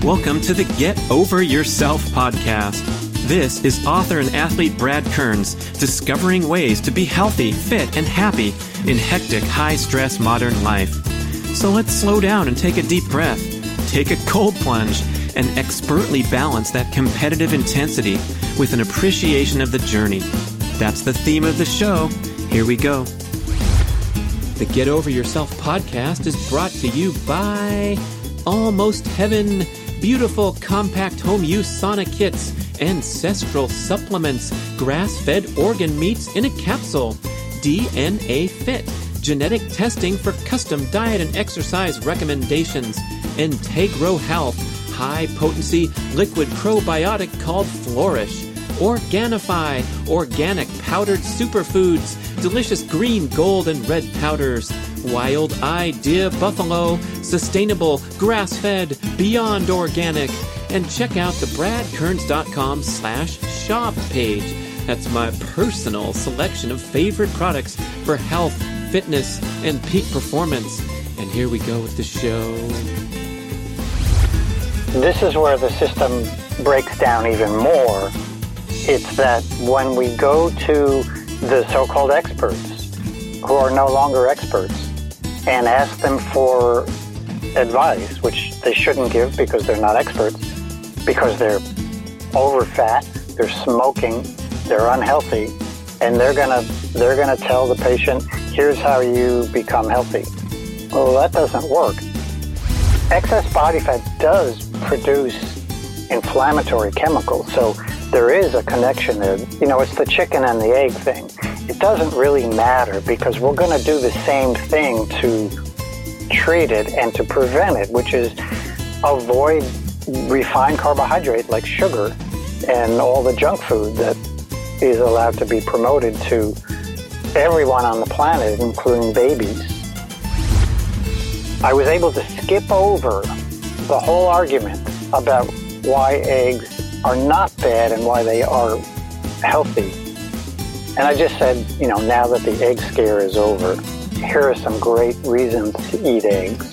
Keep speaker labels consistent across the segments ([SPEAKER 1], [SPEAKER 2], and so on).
[SPEAKER 1] Welcome to the Get Over Yourself podcast. This is author and athlete Brad Kearns discovering ways to be healthy, fit, and happy in hectic, high-stress modern life. So let's slow down and take a deep breath, take a cold plunge, and expertly balance that competitive intensity with an appreciation of the journey. That's the theme of the show. Here we go. The Get Over Yourself podcast is brought to you by Almost Heaven, beautiful compact home use sauna kits, ancestral supplements, grass-fed organ meats in a capsule, DNA Fit, genetic testing for custom diet and exercise recommendations, Integro Health, high-potency liquid probiotic called Flourish, Organifi, organic powdered superfoods, delicious green, gold, and red powders, Wild Idea Buffalo, sustainable, grass-fed, beyond organic, and check out the bradkearns.com/shop page. That's my personal selection of favorite products for health, fitness, and peak performance. And here we go with the show.
[SPEAKER 2] This is where the system breaks down even more. It's that when we go to the so-called experts, who are no longer experts, and ask them for advice, which they shouldn't give because they're not experts, because they're overfat, they're smoking, they're unhealthy, and they're gonna tell the patient, here's how you become healthy. Well, that doesn't work. Excess body fat does produce inflammatory chemicals, so there is a connection there. You know, it's the chicken and the egg thing. It doesn't really matter because we're going to do the same thing to treat it and to prevent it, which is avoid refined carbohydrate like sugar and all the junk food that is allowed to be promoted to everyone on the planet, including babies. I was able to skip over the whole argument about why eggs are not bad and why they are healthy. And I just said, you know, now that the egg scare is over, here are some great reasons to eat eggs.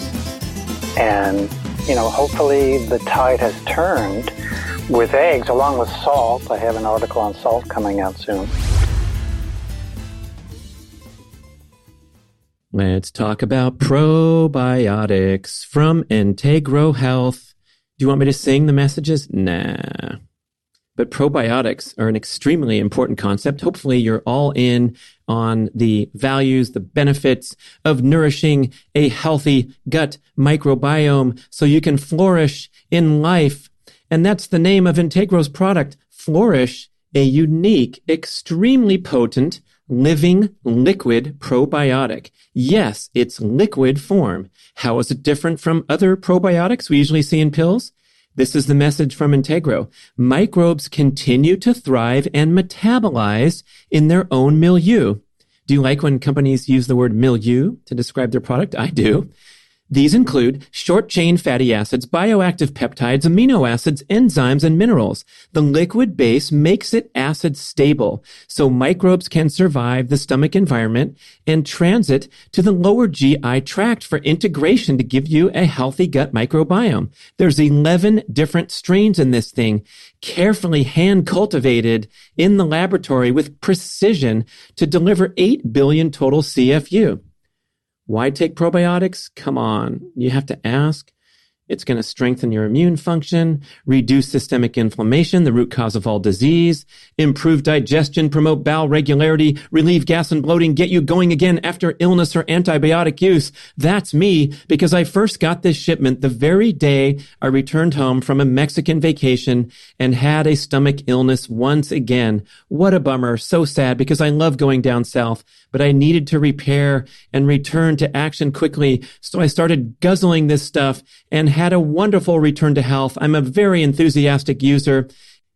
[SPEAKER 2] And, you know, hopefully the tide has turned with eggs along with salt. I have an article on salt coming out soon.
[SPEAKER 1] Let's talk about probiotics from Integro Health. Do you want me to sing the messages? Nah. But probiotics are an extremely important concept. Hopefully you're all in on the values, the benefits of nourishing a healthy gut microbiome so you can flourish in life. And that's the name of Integro's product, Flourish, a unique, extremely potent, living liquid probiotic. Yes, it's liquid form. How is it different from other probiotics we usually see in pills? This is the message from Integro. Microbes continue to thrive and metabolize in their own milieu. Do you like when companies use the word milieu to describe their product? I do. These include short-chain fatty acids, bioactive peptides, amino acids, enzymes, and minerals. The liquid base makes it acid stable, so microbes can survive the stomach environment and transit to the lower GI tract for integration to give you a healthy gut microbiome. There's 11 different strains in this thing, carefully hand-cultivated in the laboratory with precision to deliver 8 billion total CFU. Why take probiotics? Come on. You have to ask. It's going to strengthen your immune function, reduce systemic inflammation, the root cause of all disease, improve digestion, promote bowel regularity, relieve gas and bloating, get you going again after illness or antibiotic use. That's me, because I first got this shipment the very day I returned home from a Mexican vacation and had a stomach illness once again. What a bummer. So sad, because I love going down south, but I needed to repair and return to action quickly. So I started guzzling this stuff and had a wonderful return to health. I'm a very enthusiastic user.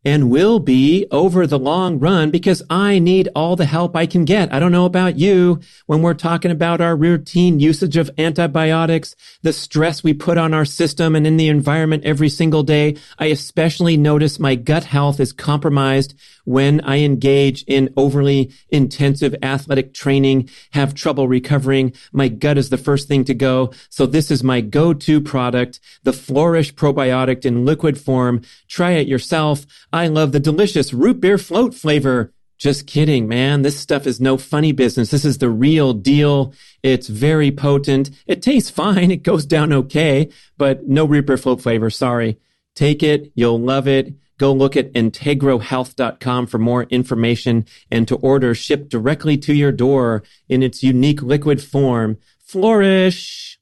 [SPEAKER 1] and will be over the long run because I need all the help I can get. I don't know about you. When we're talking about our routine usage of antibiotics, the stress we put on our system and in the environment every single day, I especially notice my gut health is compromised when I engage in overly intensive athletic training, have trouble recovering. My gut is the first thing to go. So this is my go-to product, the Flourish probiotic in liquid form. Try it yourself. I love the delicious root beer float flavor. Just kidding, man. This stuff is no funny business. This is the real deal. It's very potent. It tastes fine. It goes down okay, but no root beer float flavor. Sorry. Take it. You'll love it. Go look at integrohealth.com for more information and to order shipped directly to your door in its unique liquid form. Flourish.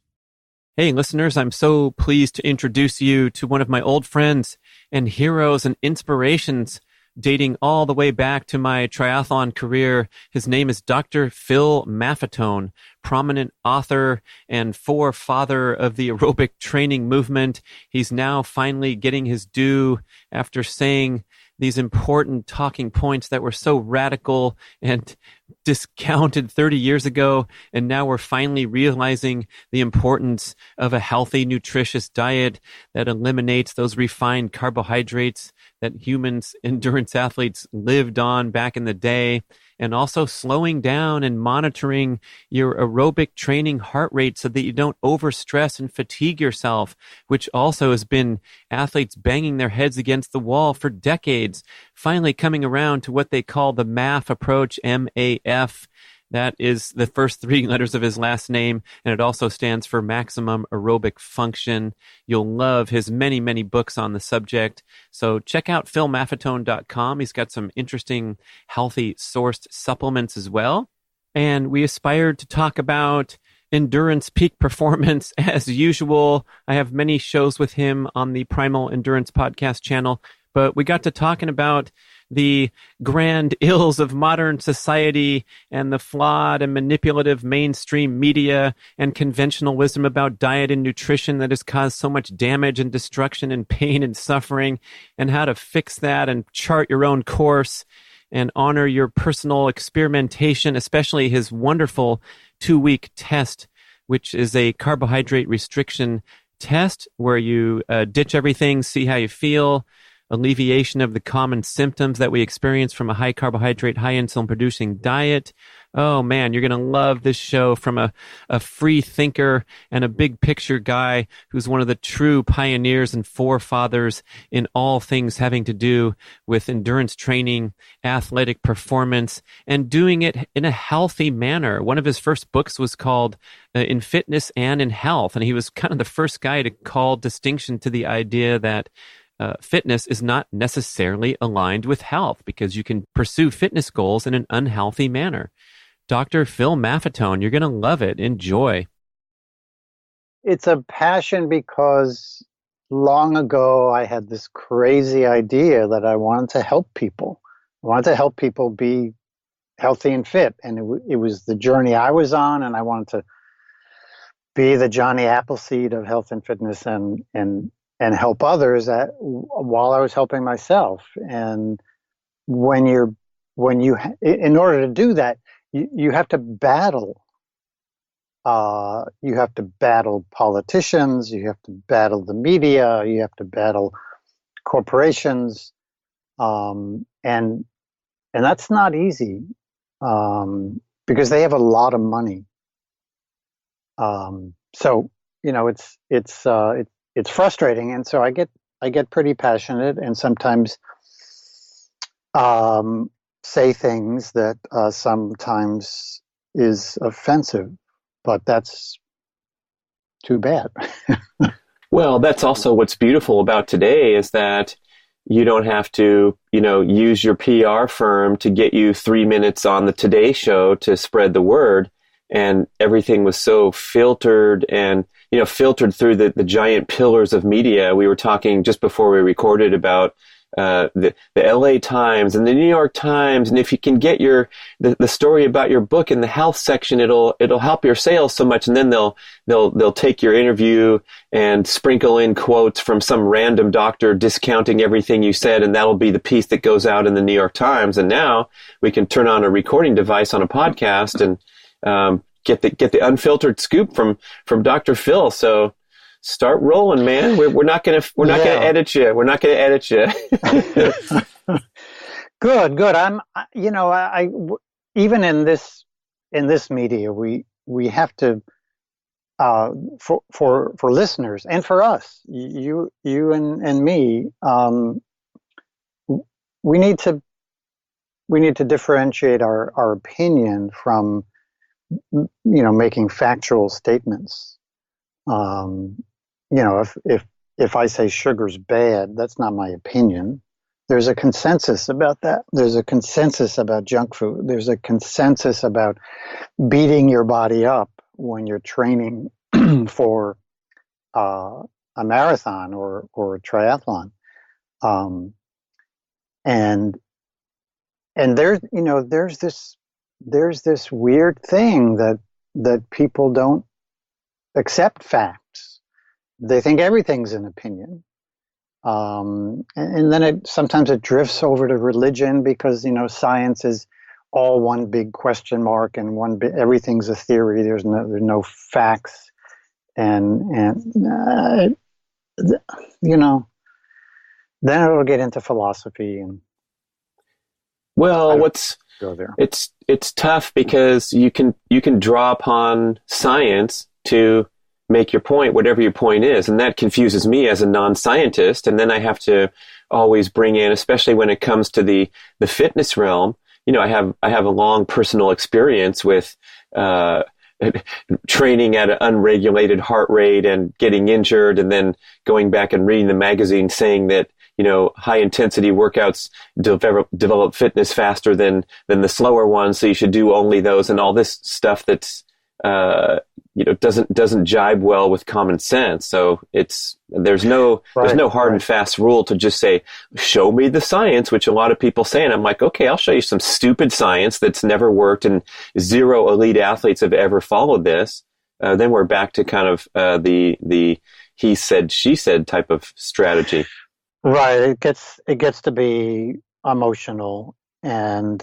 [SPEAKER 1] Hey, listeners, I'm so pleased to introduce you to one of my old friends and heroes and inspirations dating all the way back to my triathlon career. His name is Dr. Phil Maffetone, prominent author and forefather of the aerobic training movement. He's now finally getting his due after saying these important talking points that were so radical and discounted 30 years ago. And now we're finally realizing the importance of a healthy, nutritious diet that eliminates those refined carbohydrates that humans, endurance athletes lived on back in the day, and also slowing down and monitoring your aerobic training heart rate so that you don't overstress and fatigue yourself, which also has been athletes banging their heads against the wall for decades, finally coming around to what they call the MAF approach, M-A-F. That is the first three letters of his last name, and it also stands for maximum aerobic function. You'll love his many, many books on the subject. So check out philmaffetone.com. He's got some interesting, healthy sourced supplements as well. And we aspired to talk about endurance peak performance as usual. I have many shows with him on the Primal Endurance podcast channel, but we got to talking about the grand ills of modern society and the flawed and manipulative mainstream media and conventional wisdom about diet and nutrition that has caused so much damage and destruction and pain and suffering, and how to fix that and chart your own course and honor your personal experimentation, especially his wonderful 2-week test, which is a carbohydrate restriction test where you ditch everything, see how you feel, alleviation of the common symptoms that we experience from a high carbohydrate, high insulin producing diet. Oh man, you're going to love this show from a free thinker and a big picture guy who's one of the true pioneers and forefathers in all things having to do with endurance training, athletic performance, and doing it in a healthy manner. One of his first books was called In Fitness and in Health, and he was kind of the first guy to call distinction to the idea that fitness is not necessarily aligned with health because you can pursue fitness goals in an unhealthy manner. Dr. Phil Maffetone, you're going to love it. Enjoy.
[SPEAKER 2] It's a passion because long ago I had this crazy idea that I wanted to help people. I wanted to help people be healthy and fit. And it was the journey I was on, and I wanted to be the Johnny Appleseed of health and fitness and help others while I was helping myself. And in order to do that, you have to battle. You have to battle politicians. You have to battle the media. You have to battle corporations, and that's not easy because they have a lot of money. So it's frustrating, and so I get pretty passionate, and sometimes say things that sometimes is offensive, but that's too bad.
[SPEAKER 3] Well, that's also what's beautiful about today is that you don't have to, use your PR firm to get you 3 minutes on the Today Show to spread the word. And everything was so filtered and, filtered through the giant pillars of media. We were talking just before we recorded about, the LA Times and the New York Times. And if you can get the story about your book in the health section, it'll help your sales so much. And then they'll take your interview and sprinkle in quotes from some random doctor discounting everything you said. And that'll be the piece that goes out in the New York Times. And now we can turn on a recording device on a podcast and, get the unfiltered scoop from Dr. Phil. So start rolling, man. We're not gonna edit you. We're not gonna edit you.
[SPEAKER 2] Good. I even in this media, we have to for listeners and for us, you and me, we need to differentiate our opinion from making factual statements. If I say sugar's bad, that's not my opinion. There's a consensus about that. There's a consensus about junk food. There's a consensus about beating your body up when you're training for a marathon or a triathlon. And there's this weird thing that people don't accept facts. They think everything's an opinion. And then sometimes it drifts over to religion because, science is all one big question mark and everything's a theory. There's no facts. And then it'll get into philosophy and.
[SPEAKER 3] Well,
[SPEAKER 2] go there.
[SPEAKER 3] It's tough because you can draw upon science to make your point, whatever your point is, and that confuses me as a non-scientist. And then I have to always bring in, especially when it comes to the fitness realm. I have a long personal experience with training at an unregulated heart rate and getting injured, and then going back and reading the magazine saying that high intensity workouts develop fitness faster than the slower ones. So you should do only those, and all this stuff that's, doesn't jibe well with common sense. So there's no hard and fast rule to just say, show me the science, which a lot of people say. And I'm like, okay, I'll show you some stupid science that's never worked and zero elite athletes have ever followed this. Then we're back to kind of, the he said, she said type of strategy.
[SPEAKER 2] Right. It gets to be emotional, and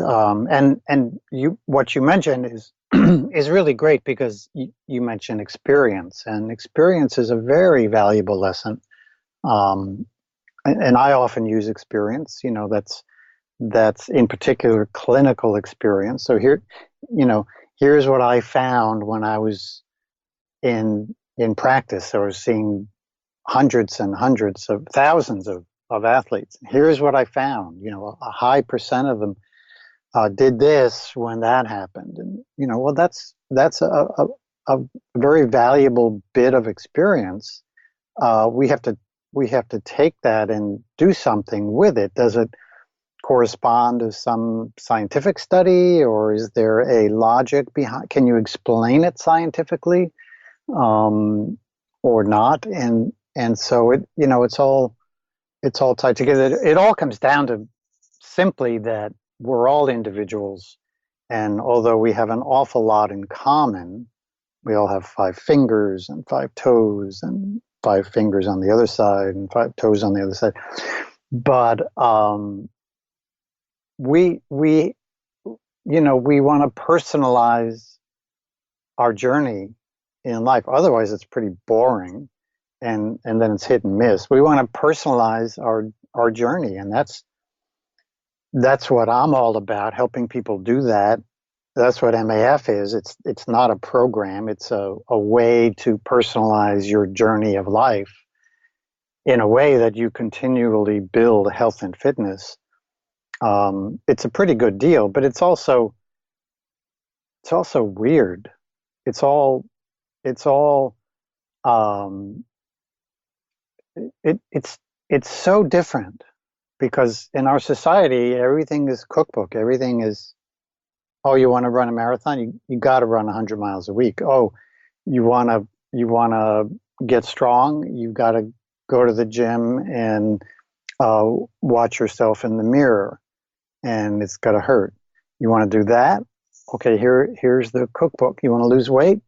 [SPEAKER 2] what you mentioned is is really great because you mentioned experience, and experience is a very valuable lesson. And I often use experience. That's in particular clinical experience. So here's what I found when I was in practice. I was seeing hundreds and hundreds of thousands of athletes. Here's what I found. A high percent of them did this when that happened, and that's a very valuable bit of experience. We have to take that and do something with it. Does it correspond to some scientific study, or is there a logic behind? Can you explain it scientifically, or not? And so it's all tied together. It all comes down to simply that we're all individuals, and although we have an awful lot in common, we all have 5 fingers and 5 toes and 5 fingers on the other side and 5 toes on the other side. But we want to personalize our journey in life. Otherwise, it's pretty boring. And then it's hit and miss. We want to personalize our journey, and that's what I'm all about, helping people do that. That's what MAF is. It's not a program. It's a way to personalize your journey of life in a way that you continually build health and fitness. It's a pretty good deal, but it's also weird. It's so different because in our society, everything is cookbook. Everything is, oh, you want to run a marathon? You got to run 100 miles a week. Oh, you want to get strong? You've got to go to the gym and watch yourself in the mirror, and it's got to hurt. You want to do that? Okay, here's the cookbook. You want to lose weight?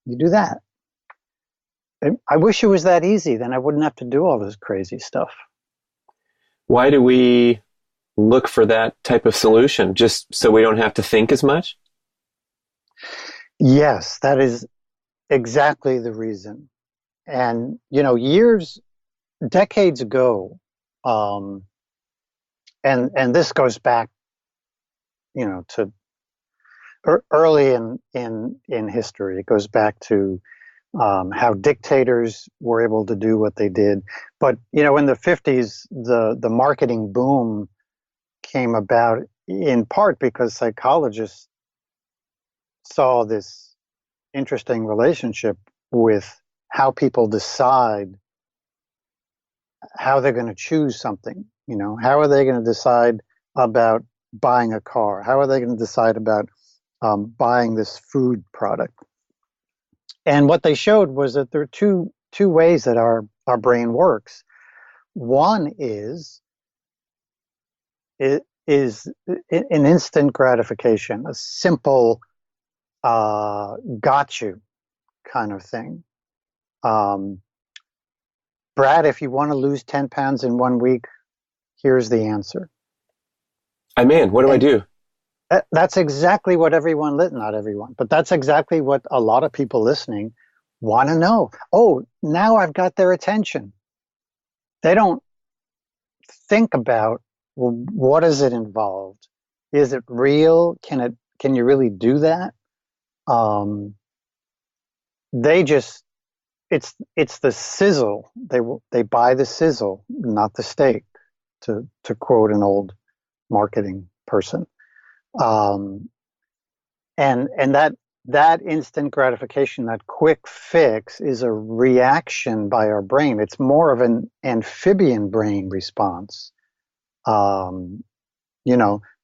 [SPEAKER 2] You do that. I wish it was that easy. Then I wouldn't have to do all this crazy stuff.
[SPEAKER 3] Why do we look for that type of solution? Just so we don't have to think as much?
[SPEAKER 2] Yes, that is exactly the reason. And, decades ago, and this goes back, to early in history. It goes back to how dictators were able to do what they did. But, in the 50s, the marketing boom came about in part because psychologists saw this interesting relationship with how people decide how they're going to choose something. How are they going to decide about buying a car? How are they going to decide about buying this food product? And what they showed was that there are two ways that our brain works. One is an instant gratification, a simple got you kind of thing. Brad, if you want to lose 10 pounds in 1 week, here's the answer.
[SPEAKER 3] I'm in. What do I do?
[SPEAKER 2] That's exactly what not everyone, but that's exactly what a lot of people listening want to know. Oh, now I've got their attention. They don't think about, well, what is it involved? Is it real? Can you really do that? It's the sizzle. They buy the sizzle, not the steak, to quote an old marketing person. And that instant gratification, that quick fix, is a reaction by our brain. It's more of an amphibian brain response.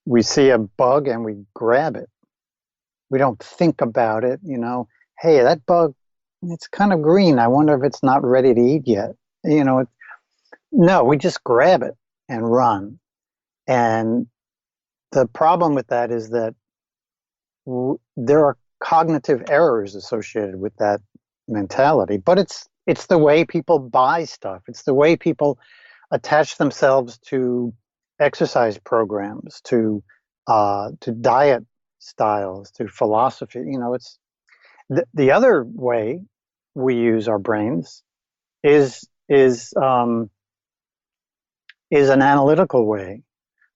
[SPEAKER 2] We see a bug and we grab it. We don't think about it. Hey, that bug, it's kind of green. I wonder if it's not ready to eat yet. No, we just grab it and run. And the problem with that is that there are cognitive errors associated with that mentality, but it's the way people buy stuff. It's the way people attach themselves to exercise programs, to diet styles, to philosophy. It's the other way we use our brains is an analytical way,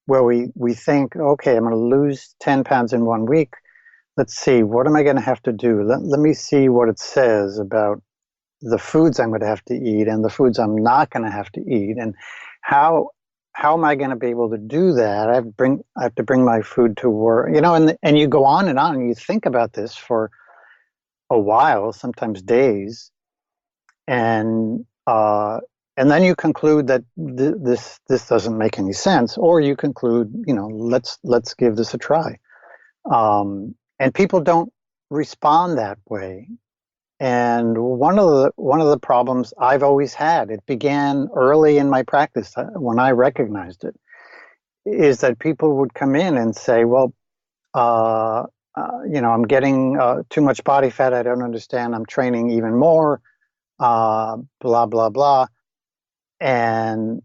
[SPEAKER 2] where we think, okay, I'm going to lose 10 pounds in 1 week. Let's see, what am I going to have to do? Let me see what it says about the foods I'm going to have to eat and the foods I'm not going to have to eat, and how am I going to be able to do that? I have to bring my food to work, and you go on, and you think about this for a while, sometimes days, and then you conclude that this doesn't make any sense, or you conclude, let's give this a try. And people don't respond that way. And one of the problems I've always had, it began early in my practice when I recognized it, is that people would come in and say, well, I'm getting too much body fat. I don't understand. I'm training even more, blah, blah, blah. And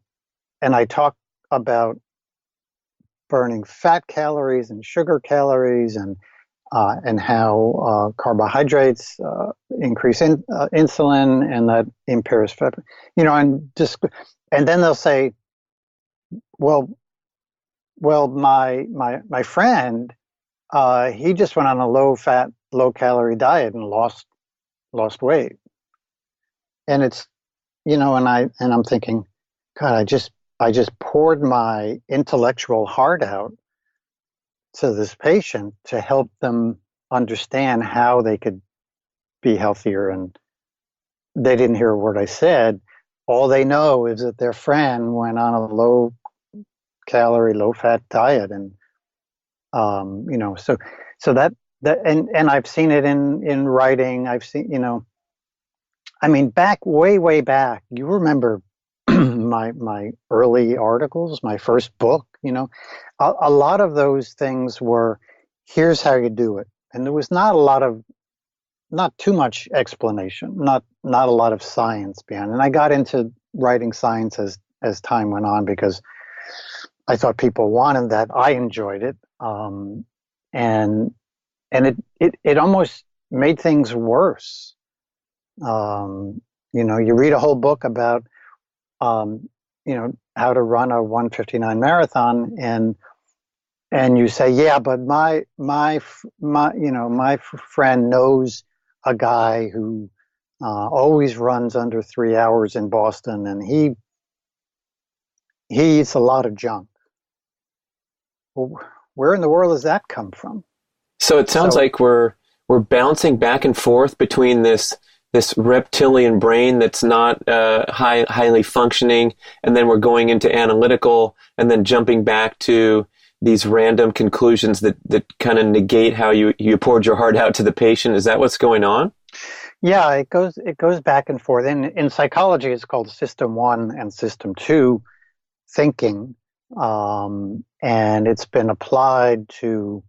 [SPEAKER 2] I talk about burning fat calories and sugar calories, and how carbohydrates increase insulin, and that impairs fat. And then they'll say, well, my friend, he just went on a low fat, low calorie diet and lost weight. And it's, and I'm thinking, God, I just poured my intellectual heart out to this patient to help them understand how they could be healthier, and they didn't hear a word I said. All they know is that their friend went on a low calorie, low fat diet, and so that and I've seen it in writing. I've seen, way back. You remember my early articles, my first book, a lot of those things were, here's how you do it. And there was not too much explanation, not a lot of science behind it. And I got into writing science as time went on because I thought people wanted that. I enjoyed it. And it almost made things worse. You read a whole book about, how to run a 1:59 marathon, and you say, yeah, but my friend knows a guy who always runs under 3 hours in Boston, and he eats a lot of junk. Well, where in the world does that come from?
[SPEAKER 3] So it sounds like we're bouncing back and forth between this reptilian brain that's not highly functioning, and then we're going into analytical, and then jumping back to these random conclusions that kind of negate how you poured your heart out to the patient. Is that what's going on?
[SPEAKER 2] Yeah, it goes back and forth. In psychology, it's called System 1 and System 2 thinking, and it's been applied to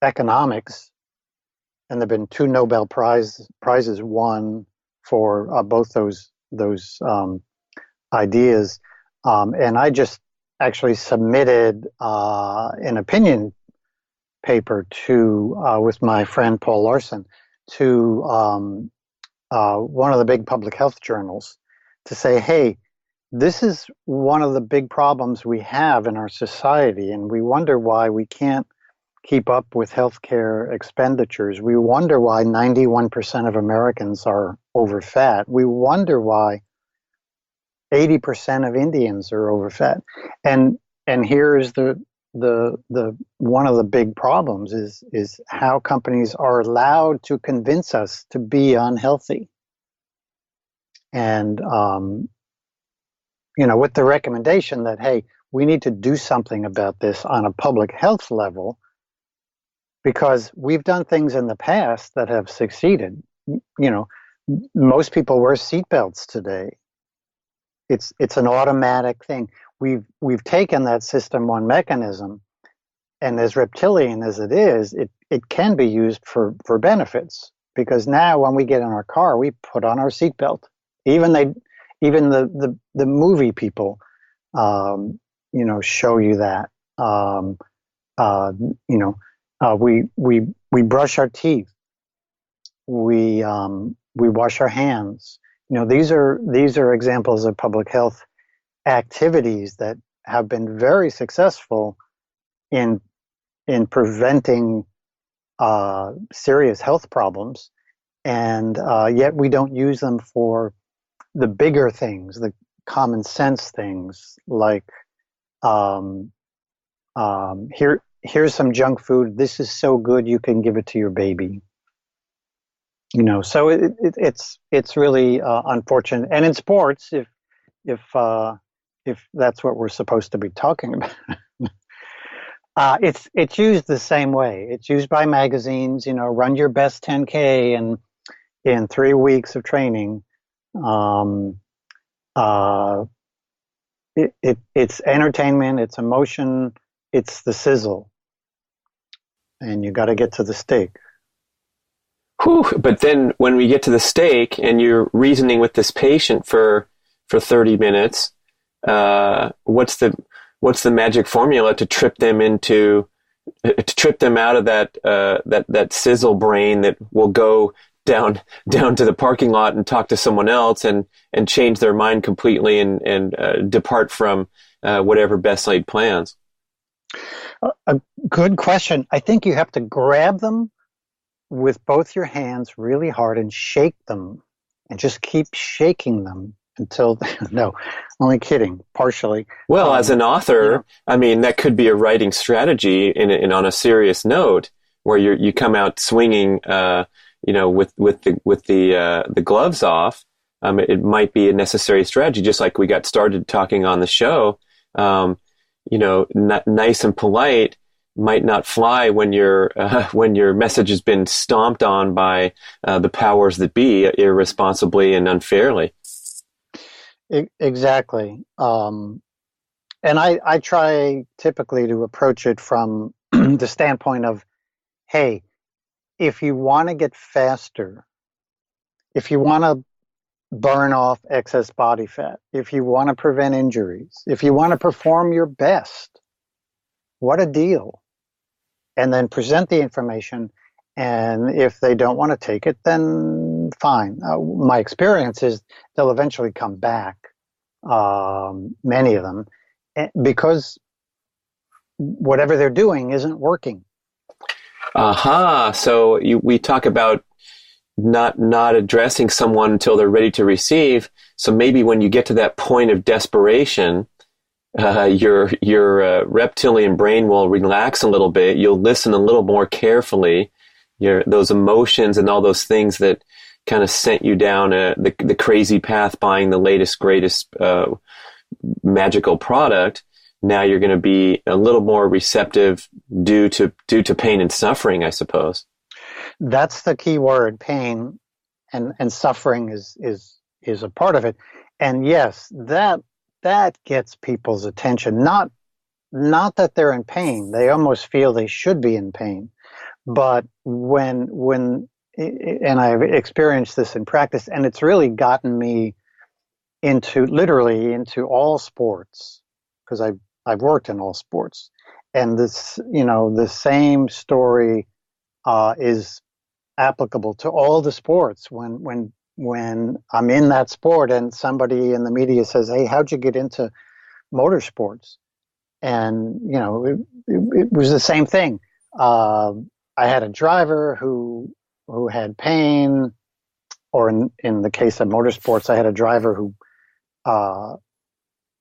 [SPEAKER 2] economics. And there have been 2 Nobel prizes won for both those ideas. And I just actually submitted an opinion paper with my friend Paul Larson to one of the big public health journals to say, hey, this is one of the big problems we have in our society, and we wonder why we can't keep up with healthcare expenditures. We wonder why 91% of Americans are overfed. We wonder why 80% of Indians are overfed. And here is the one of the big problems is how companies are allowed to convince us to be unhealthy. And with the recommendation that, hey, we need to do something about this on a public health level, because we've done things in the past that have succeeded. Most people wear seatbelts today. It's an automatic thing. We've taken that System 1 mechanism, and as reptilian as it is, it can be used for benefits, because now when we get in our car, we put on our seatbelt. Even the movie people, show you that. We brush our teeth. We wash our hands. These are examples of public health activities that have been very successful in preventing serious health problems, and yet we don't use them for the bigger things, the common sense things, like here's some junk food. This is so good you can give it to your baby. So it's really unfortunate. And in sports, if that's what we're supposed to be talking about, it's used the same way. It's used by magazines. Run your best 10K in 3 weeks of training. It's entertainment. It's emotion. It's the sizzle. And you got to get to the steak.
[SPEAKER 3] Whew. But then when we get to the steak and you're reasoning with this patient for 30 minutes, what's the magic formula to trip them out of that sizzle brain that will go down to the parking lot and talk to someone else and change their mind completely and depart from whatever best laid plans?
[SPEAKER 2] A good question. I think you have to grab them with both your hands really hard and shake them, and just keep shaking them until no, only kidding, partially.
[SPEAKER 3] Well, as an author, I mean, that could be a writing strategy in on a serious note, where you come out swinging, with the gloves off. It might be a necessary strategy, just like we got started talking on the show. Nice and polite might not fly when your message has been stomped on by the powers that be irresponsibly and unfairly.
[SPEAKER 2] Exactly. And I try typically to approach it from the standpoint of, hey, if you want to get faster, if you want to burn off excess body fat, if you want to prevent injuries, if you want to perform your best, what a deal. And then present the information. And if they don't want to take it, then fine. My experience is they'll eventually come back, many of them, because whatever they're doing isn't working.
[SPEAKER 3] Aha. So we talk about not addressing someone until they're ready to receive. So maybe when you get to that point of desperation, your reptilian brain will relax a little bit. You'll listen a little more carefully. Those emotions and all those things that kind of sent you down the crazy path, buying the latest, greatest magical product. Now you're going to be a little more receptive due to pain and suffering, I suppose.
[SPEAKER 2] That's the key word, pain and suffering is a part of it. And yes, that gets people's attention. Not that they're in pain. They almost feel they should be in pain. But when and I've experienced this in practice, and it's really gotten me literally into all sports, because I've worked in all sports. And this, the same story is applicable to all the sports. When I'm in that sport and somebody in the media says, "Hey, how'd you get into motorsports?" And it was the same thing. I had a driver who had pain, or in the case of motorsports, I had a driver who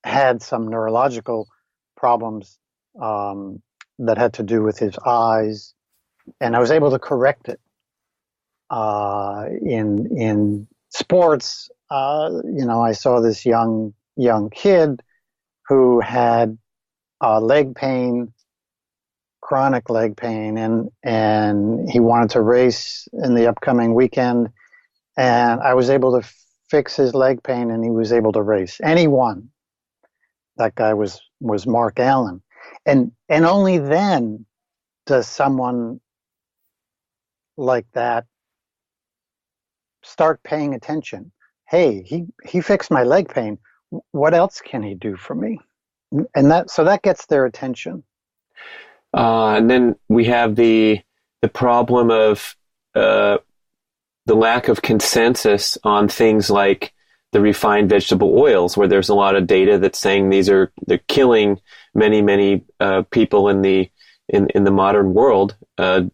[SPEAKER 2] had some neurological problems that had to do with his eyes, and I was able to correct it. In sports, I saw this young kid who had leg pain, chronic leg pain, and he wanted to race in the upcoming weekend, and I was able to fix his leg pain, and he was able to race. And he won. That guy was Mark Allen. And only then does someone like that start paying attention. Hey, he fixed my leg pain. What else can he do for me? And that gets their attention.
[SPEAKER 3] And then we have the problem of the lack of consensus on things like the refined vegetable oils, where there's a lot of data that's saying they're killing many people in the modern world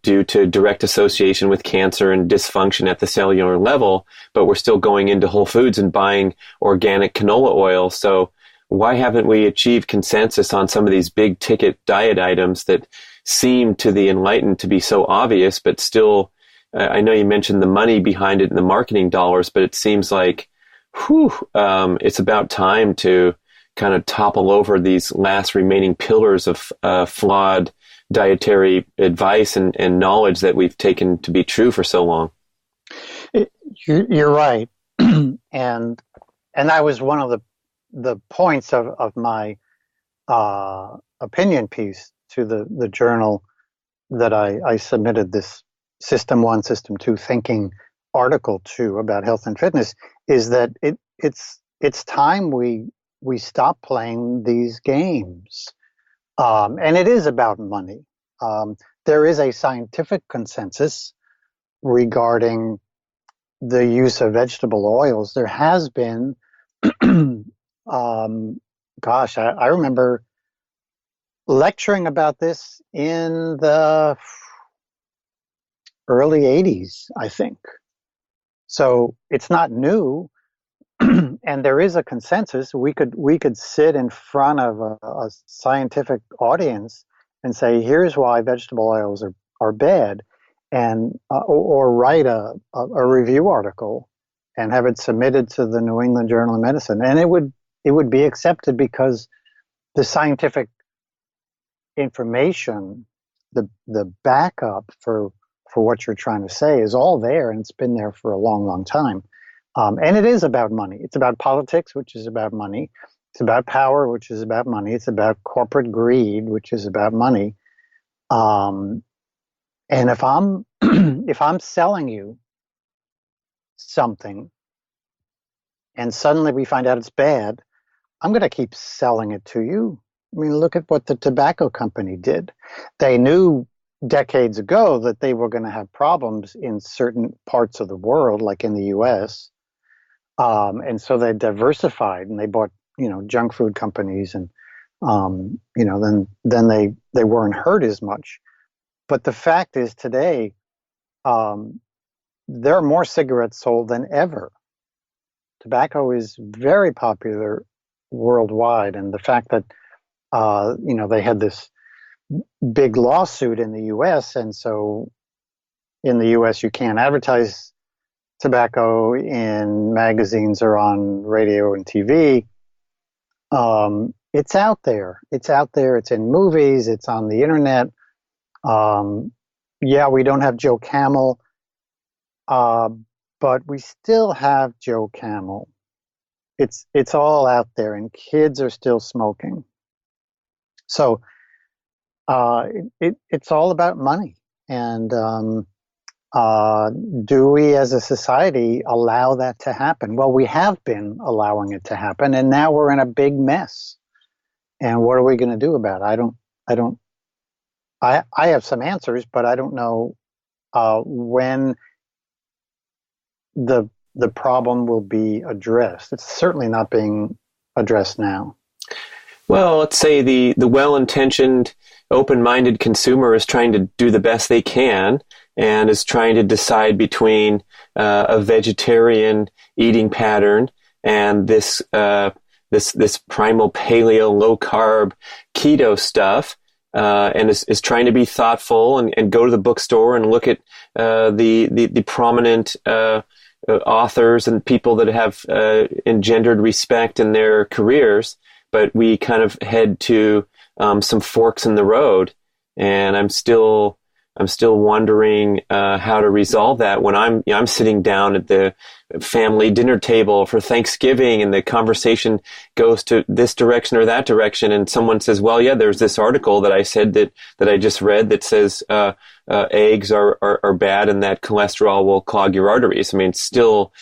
[SPEAKER 3] due to direct association with cancer and dysfunction at the cellular level. But we're still going into Whole Foods and buying organic canola oil. So why haven't we achieved consensus on some of these big ticket diet items that seem to the enlightened to be so obvious, but still, I know you mentioned the money behind it and the marketing dollars, but it seems like, it's about time to kind of topple over these last remaining pillars of flawed dietary advice and knowledge that we've taken to be true for so long.
[SPEAKER 2] You're right. and that was one of the points of my opinion piece to the journal that I submitted this System 1, System 2 thinking article to about health and fitness, is that it's time we stop playing these games. And it is about money. There is a scientific consensus regarding the use of vegetable oils. There has been, I remember lecturing about this in the early 80s, I think. So it's not new. And there is a consensus. We could sit in front of a scientific audience and say, here's why vegetable oils are bad, and or write a review article and have it submitted to the New England Journal of Medicine, and it would be accepted because the scientific information, the backup for what you're trying to say is all there, and it's been there for a long time. And it is about money. It's about politics, which is about money. It's about power, which is about money. It's about corporate greed, which is about money. And if I'm if I'm selling you something and suddenly we find out it's bad, I'm going to keep selling it to you. I mean, look at what the tobacco company did. They knew decades ago that they were going to have problems in certain parts of the world, like in the US. And so they diversified and they bought, junk food companies, and then they weren't hurt as much. But the fact is today, there are more cigarettes sold than ever. Tobacco is very popular worldwide, and the fact that they had this big lawsuit in the U.S., and so in the U.S. you can't advertise tobacco in magazines or on radio and TV. It's out there. It's out there. It's in movies. It's on the internet. Yeah, we don't have Joe Camel, but we still have Joe Camel. It's all out there, and kids are still smoking. So it's all about money. And do we as a society allow that to happen? Well, we have been allowing it to happen, and now we're in a big mess. And what are we going to do about it? I have some answers, but I don't know when the problem will be addressed. It's certainly not being addressed now.
[SPEAKER 3] Well, let's say the well-intentioned, open-minded consumer is trying to do the best they can and is trying to decide between a vegetarian eating pattern and this primal paleo, low-carb keto stuff, and is trying to be thoughtful and go to the bookstore and look at the prominent authors and people that have engendered respect in their careers. But we kind of head to some forks in the road, and I'm still wondering how to resolve that when I'm sitting down at the family dinner table for Thanksgiving, and the conversation goes to this direction or that direction, and someone says, "Well, yeah, there's this article that I said that I just read that says eggs are bad and that cholesterol will clog your arteries." I mean, it's still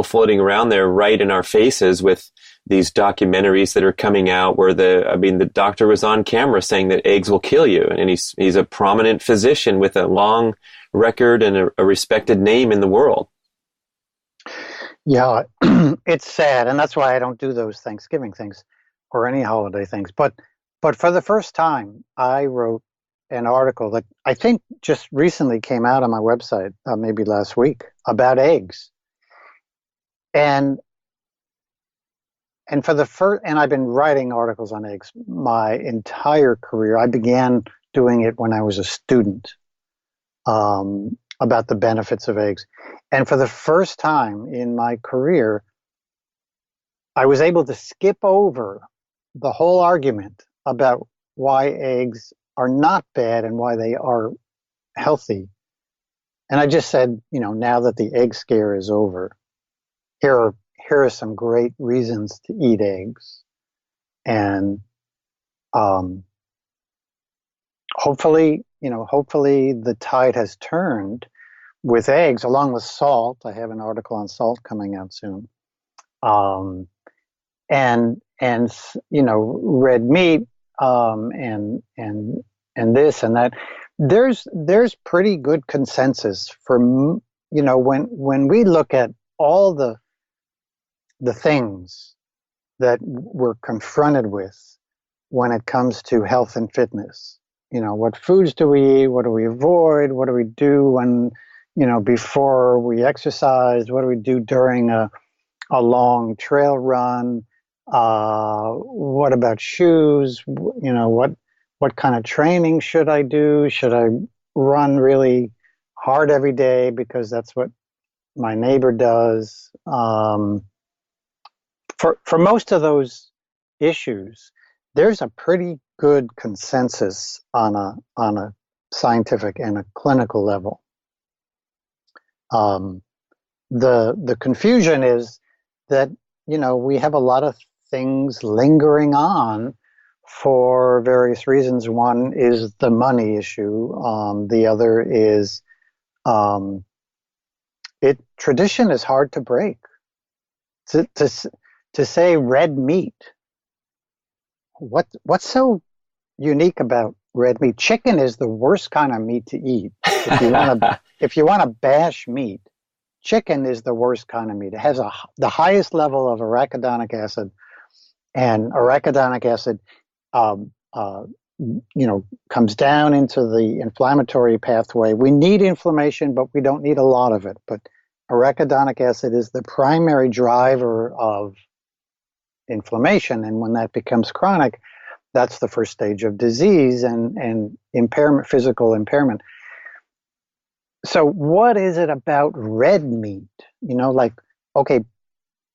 [SPEAKER 3] floating around there right in our faces with these documentaries that are coming out where the doctor was on camera saying that eggs will kill you. And he's a prominent physician with a long record and a respected name in the world.
[SPEAKER 2] Yeah, it's sad. And that's why I don't do those Thanksgiving things or any holiday things. But for the first time, I wrote an article that I think just recently came out on my website, maybe last week, about eggs. And I've been writing articles on eggs my entire career. I began doing it when I was a student, about the benefits of eggs. And for the first time in my career, I was able to skip over the whole argument about why eggs are not bad and why they are healthy. And I just said, now that the egg scare is over, here are some great reasons to eat eggs. And hopefully the tide has turned with eggs, along with salt. I have an article on salt coming out soon. And red meat, and this and that. There's pretty good consensus for, when we look at all the things that we're confronted with when it comes to health and fitness. What foods do we eat? What do we avoid? What do we do when, before we exercise? What do we do during a long trail run? What about shoes? What kind of training should I do? Should I run really hard every day because that's what my neighbor does? For most of those issues, there's a pretty good consensus on a scientific and a clinical level. the confusion is that, we have a lot of things lingering on for various reasons. One is the money issue. The other is tradition is hard to break. To say red meat, what's so unique about red meat? Chicken is the worst kind of meat to eat. If you want to bash meat, chicken is the worst kind of meat. It has the highest level of arachidonic acid, and arachidonic acid, comes down into the inflammatory pathway. We need inflammation, but we don't need a lot of it. But arachidonic acid is the primary driver of inflammation, and when that becomes chronic, that's the first stage of disease and impairment, physical impairment. So what is it about red meat? Okay,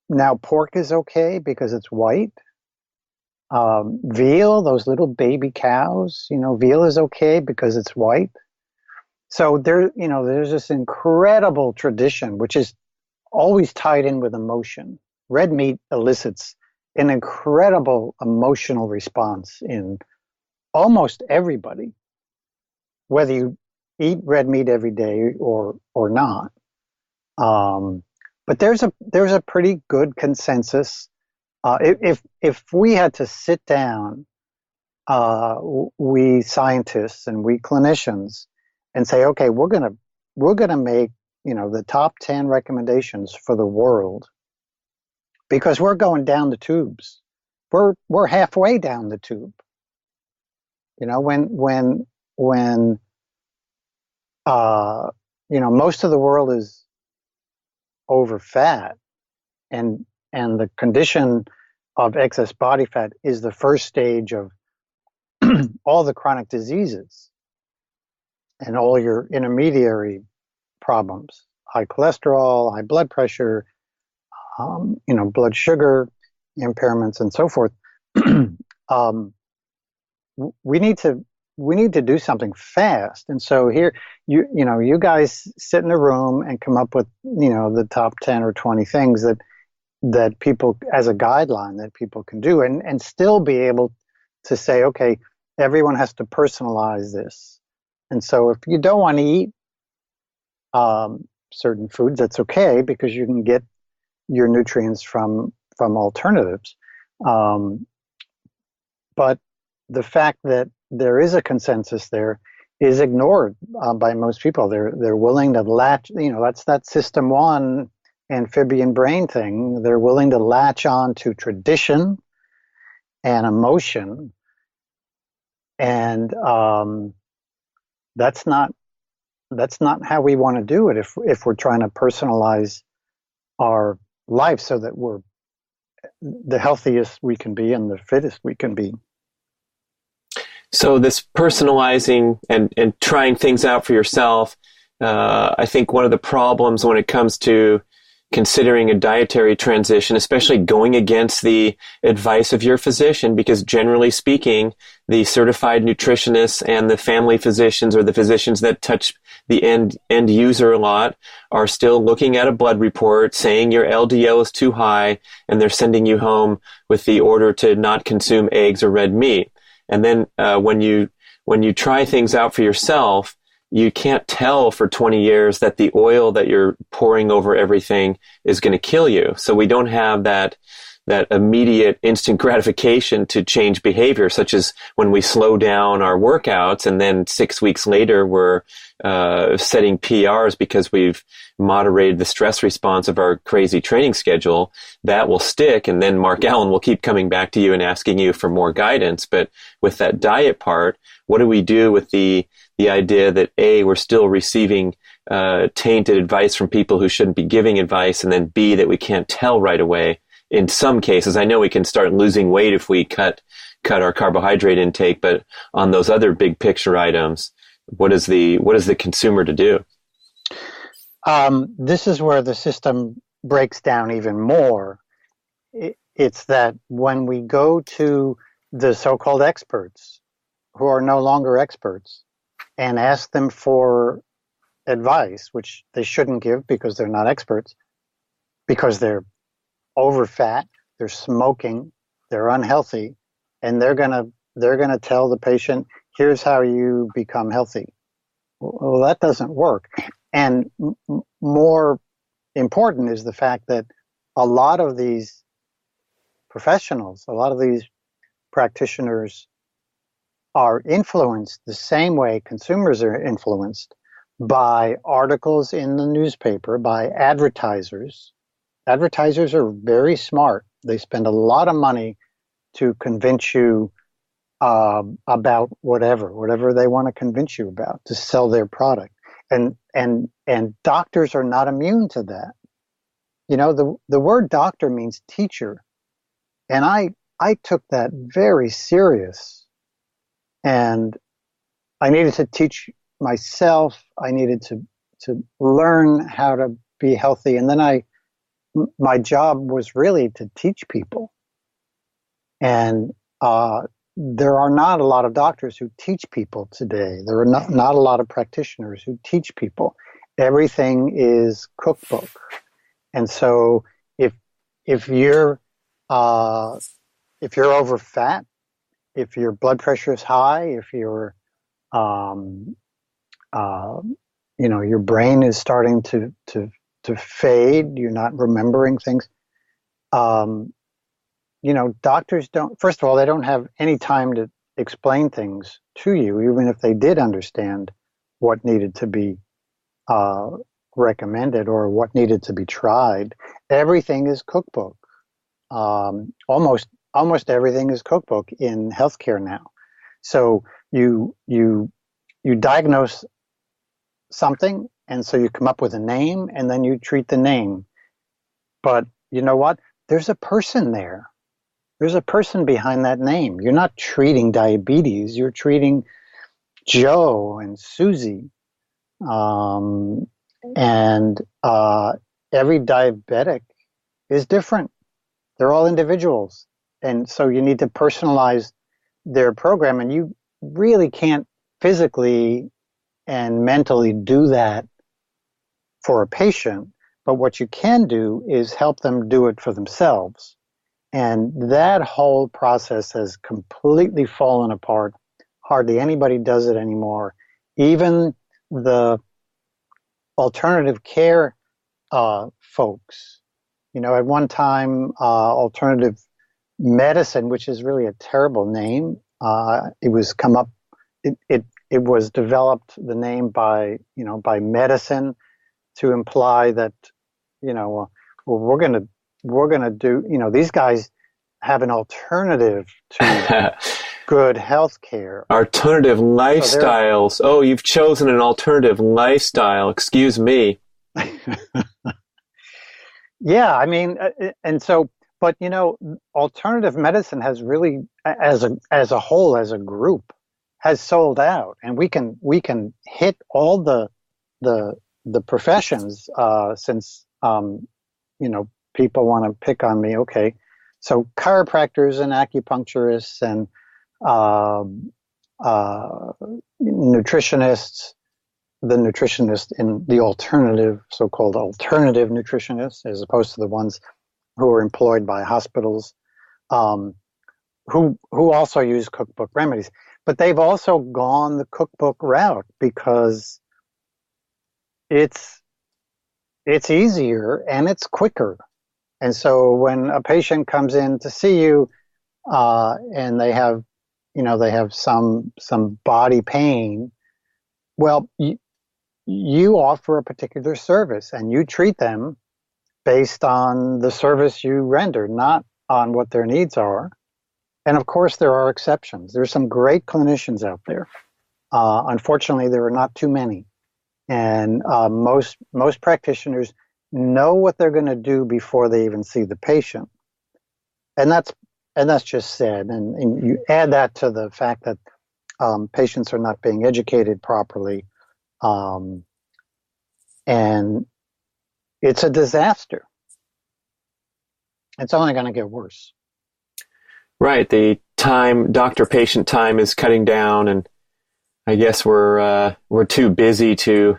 [SPEAKER 2] now pork is okay because it's white. Veal, those little baby cows, veal is okay because it's white. So there's this incredible tradition, which is always tied in with emotion. Red meat elicits an incredible emotional response in almost everybody, whether you eat red meat every day or not. But there's a pretty good consensus. If we had to sit down, we scientists and we clinicians, and say, okay, we're gonna make the top 10 recommendations for the world, because we're going down the tubes. We're halfway down the tube. When most of the world is overfed, and the condition of excess body fat is the first stage of all the chronic diseases and all your intermediary problems: high cholesterol, high blood pressure, blood sugar impairments, and so forth. We need to do something fast. And so here, you guys sit in a room and come up with the top 10 or 20 things that people, as a guideline, that people can do, and still be able to say, okay, everyone has to personalize this. And so if you don't want to eat certain foods, that's okay, because you can get your nutrients from alternatives. But the fact that there is a consensus there is ignored by most people. They're willing to latch, that's that system 1 amphibian brain thing. They're willing to latch on to tradition and emotion, and that's not how we want to do it if we're trying to personalize our life so that we're the healthiest we can be and the fittest we can be.
[SPEAKER 3] So this personalizing and trying things out for yourself, I think one of the problems when it comes to considering a dietary transition, especially going against the advice of your physician, because generally speaking, the certified nutritionists and the family physicians, or the physicians that touch the end user a lot, are still looking at a blood report saying your LDL is too high, and they're sending you home with the order to not consume eggs or red meat. And then when you try things out for yourself, you can't tell for 20 years that the oil that you're pouring over everything is going to kill you. So we don't have that immediate instant gratification to change behavior, such as when we slow down our workouts and then 6 weeks later we're setting PRs because we've moderated the stress response of our crazy training schedule. That will stick, and then Mark Allen will keep coming back to you and asking you for more guidance. But with that diet part, what do we do with the idea that A, we're still receiving tainted advice from people who shouldn't be giving advice, and then B, that we can't tell right away? In some cases, I know we can start losing weight if we cut our carbohydrate intake, but on those other big picture items, what is the consumer to do?
[SPEAKER 2] This is where the system breaks down even more. It's that when we go to the so-called experts, who are no longer experts, and ask them for advice, which they shouldn't give because they're not experts, because they're overfat, they're smoking, they're unhealthy, and they're gonna tell the patient, here's how you become healthy. Well, that doesn't work. And more important is the fact that a lot of these professionals, a lot of these practitioners are influenced the same way consumers are influenced by articles in the newspaper, by advertisers. Advertisers are very smart. They spend a lot of money to convince you about whatever they want to convince you about, to sell their product. And doctors are not immune to that. You know, the word doctor means teacher. And I took that very serious. And I needed to teach myself. I needed to learn how to be healthy. And then my job was really to teach people. And there are not a lot of doctors who teach people today. There are not a lot of practitioners who teach people. Everything is cookbook. And so if you're over fat, if your blood pressure is high, if your your brain is starting to fade, you're not remembering things. Doctors don't. First of all, they don't have any time to explain things to you, even if they did understand what needed to be recommended or what needed to be tried. Everything is cookbook. Almost everything is cookbook in healthcare now. So you diagnose something, and so you come up with a name, and then you treat the name. But you know what? There's a person there. There's a person behind that name. You're not treating diabetes. You're treating Joe and Susie. And every diabetic is different. They're all individuals. And so you need to personalize their program. And you really can't physically and mentally do that for a patient. But what you can do is help them do it for themselves. And that whole process has completely fallen apart. Hardly anybody does it anymore. Even the alternative care folks. You know, at one time, alternative medicine, which is really a terrible name, it was developed, the name, by medicine, to imply that, we're going to do, these guys have an alternative to good health care.
[SPEAKER 3] Alternative lifestyles. So you've chosen an alternative lifestyle. Excuse me.
[SPEAKER 2] Yeah, I mean, and so, but alternative medicine has really, as a whole, as a group, has sold out, and we can hit all the professions, since people want to pick on me. Okay, so chiropractors and acupuncturists and nutritionists, the nutritionist in the alternative, so-called alternative nutritionists, as opposed to the ones who are employed by hospitals, who also use cookbook remedies. But they've also gone the cookbook route because it's easier and it's quicker. And so when a patient comes in to see you, and they have some body pain, well, you offer a particular service and you treat them based on the service you render, not on what their needs are. And of course, there are exceptions. There's some great clinicians out there. Unfortunately, there are not too many. And most practitioners know what they're going to do before they even see the patient. And that's just sad. And you add that to the fact that patients are not being educated properly. And it's a disaster. It's only going to get worse.
[SPEAKER 3] Right. The doctor-patient time is cutting down, and I guess we're too busy to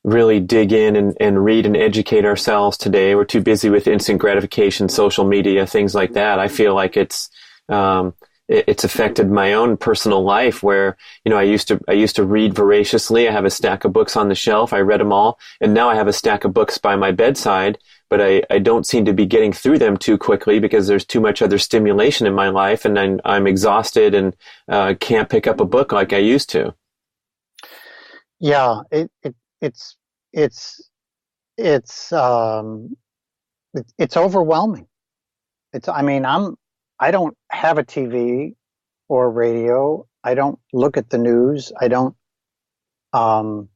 [SPEAKER 3] really dig in and read and educate ourselves today. We're too busy with instant gratification, social media, things like that. I feel like it's affected my own personal life where, I used to read voraciously. I have a stack of books on the shelf. I read them all. And now I have a stack of books by my bedside, but I don't seem to be getting through them too quickly because there's too much other stimulation in my life, and I'm exhausted and can't pick up a book like I used to.
[SPEAKER 2] Yeah, it's overwhelming. I don't have a TV or radio. I don't look at the news. I don't know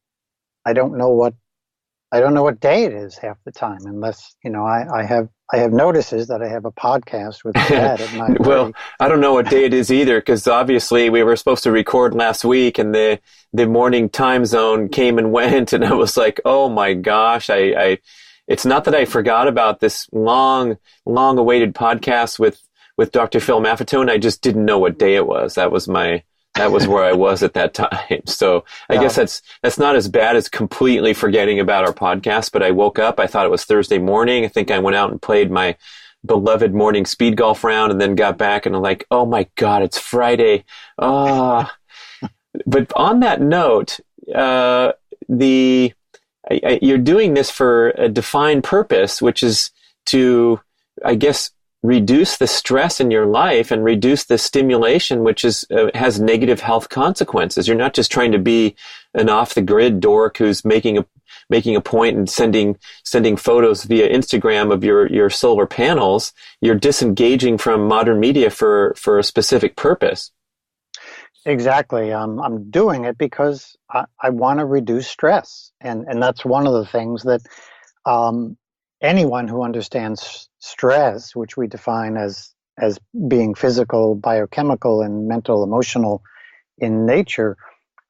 [SPEAKER 2] what day it is half the time, unless I have notices that I have a podcast with Dad at 9:30.
[SPEAKER 3] Well, I don't know what day it is either, because obviously we were supposed to record last week, and the morning time zone came and went, and I was like, oh my gosh, it's not that I forgot about this long awaited podcast with Dr. Phil Maffetone. I just didn't know what day it was. That was where I was at that time. So I guess that's not as bad as completely forgetting about our podcast, but I woke up, I thought it was Thursday morning. I think I went out and played my beloved morning speed golf round and then got back and I'm like, oh my God, it's Friday. But on that note, you're doing this for a defined purpose, which is to, I guess, reduce the stress in your life and reduce the stimulation, which has negative health consequences. You're not just trying to be an off-the-grid dork who's making a point and sending photos via Instagram of your solar panels. You're disengaging from modern media for a specific purpose.
[SPEAKER 2] Exactly. I'm doing it because I want to reduce stress, and that's one of the things that anyone who understands stress, which we define as being physical, biochemical, and mental, emotional in nature,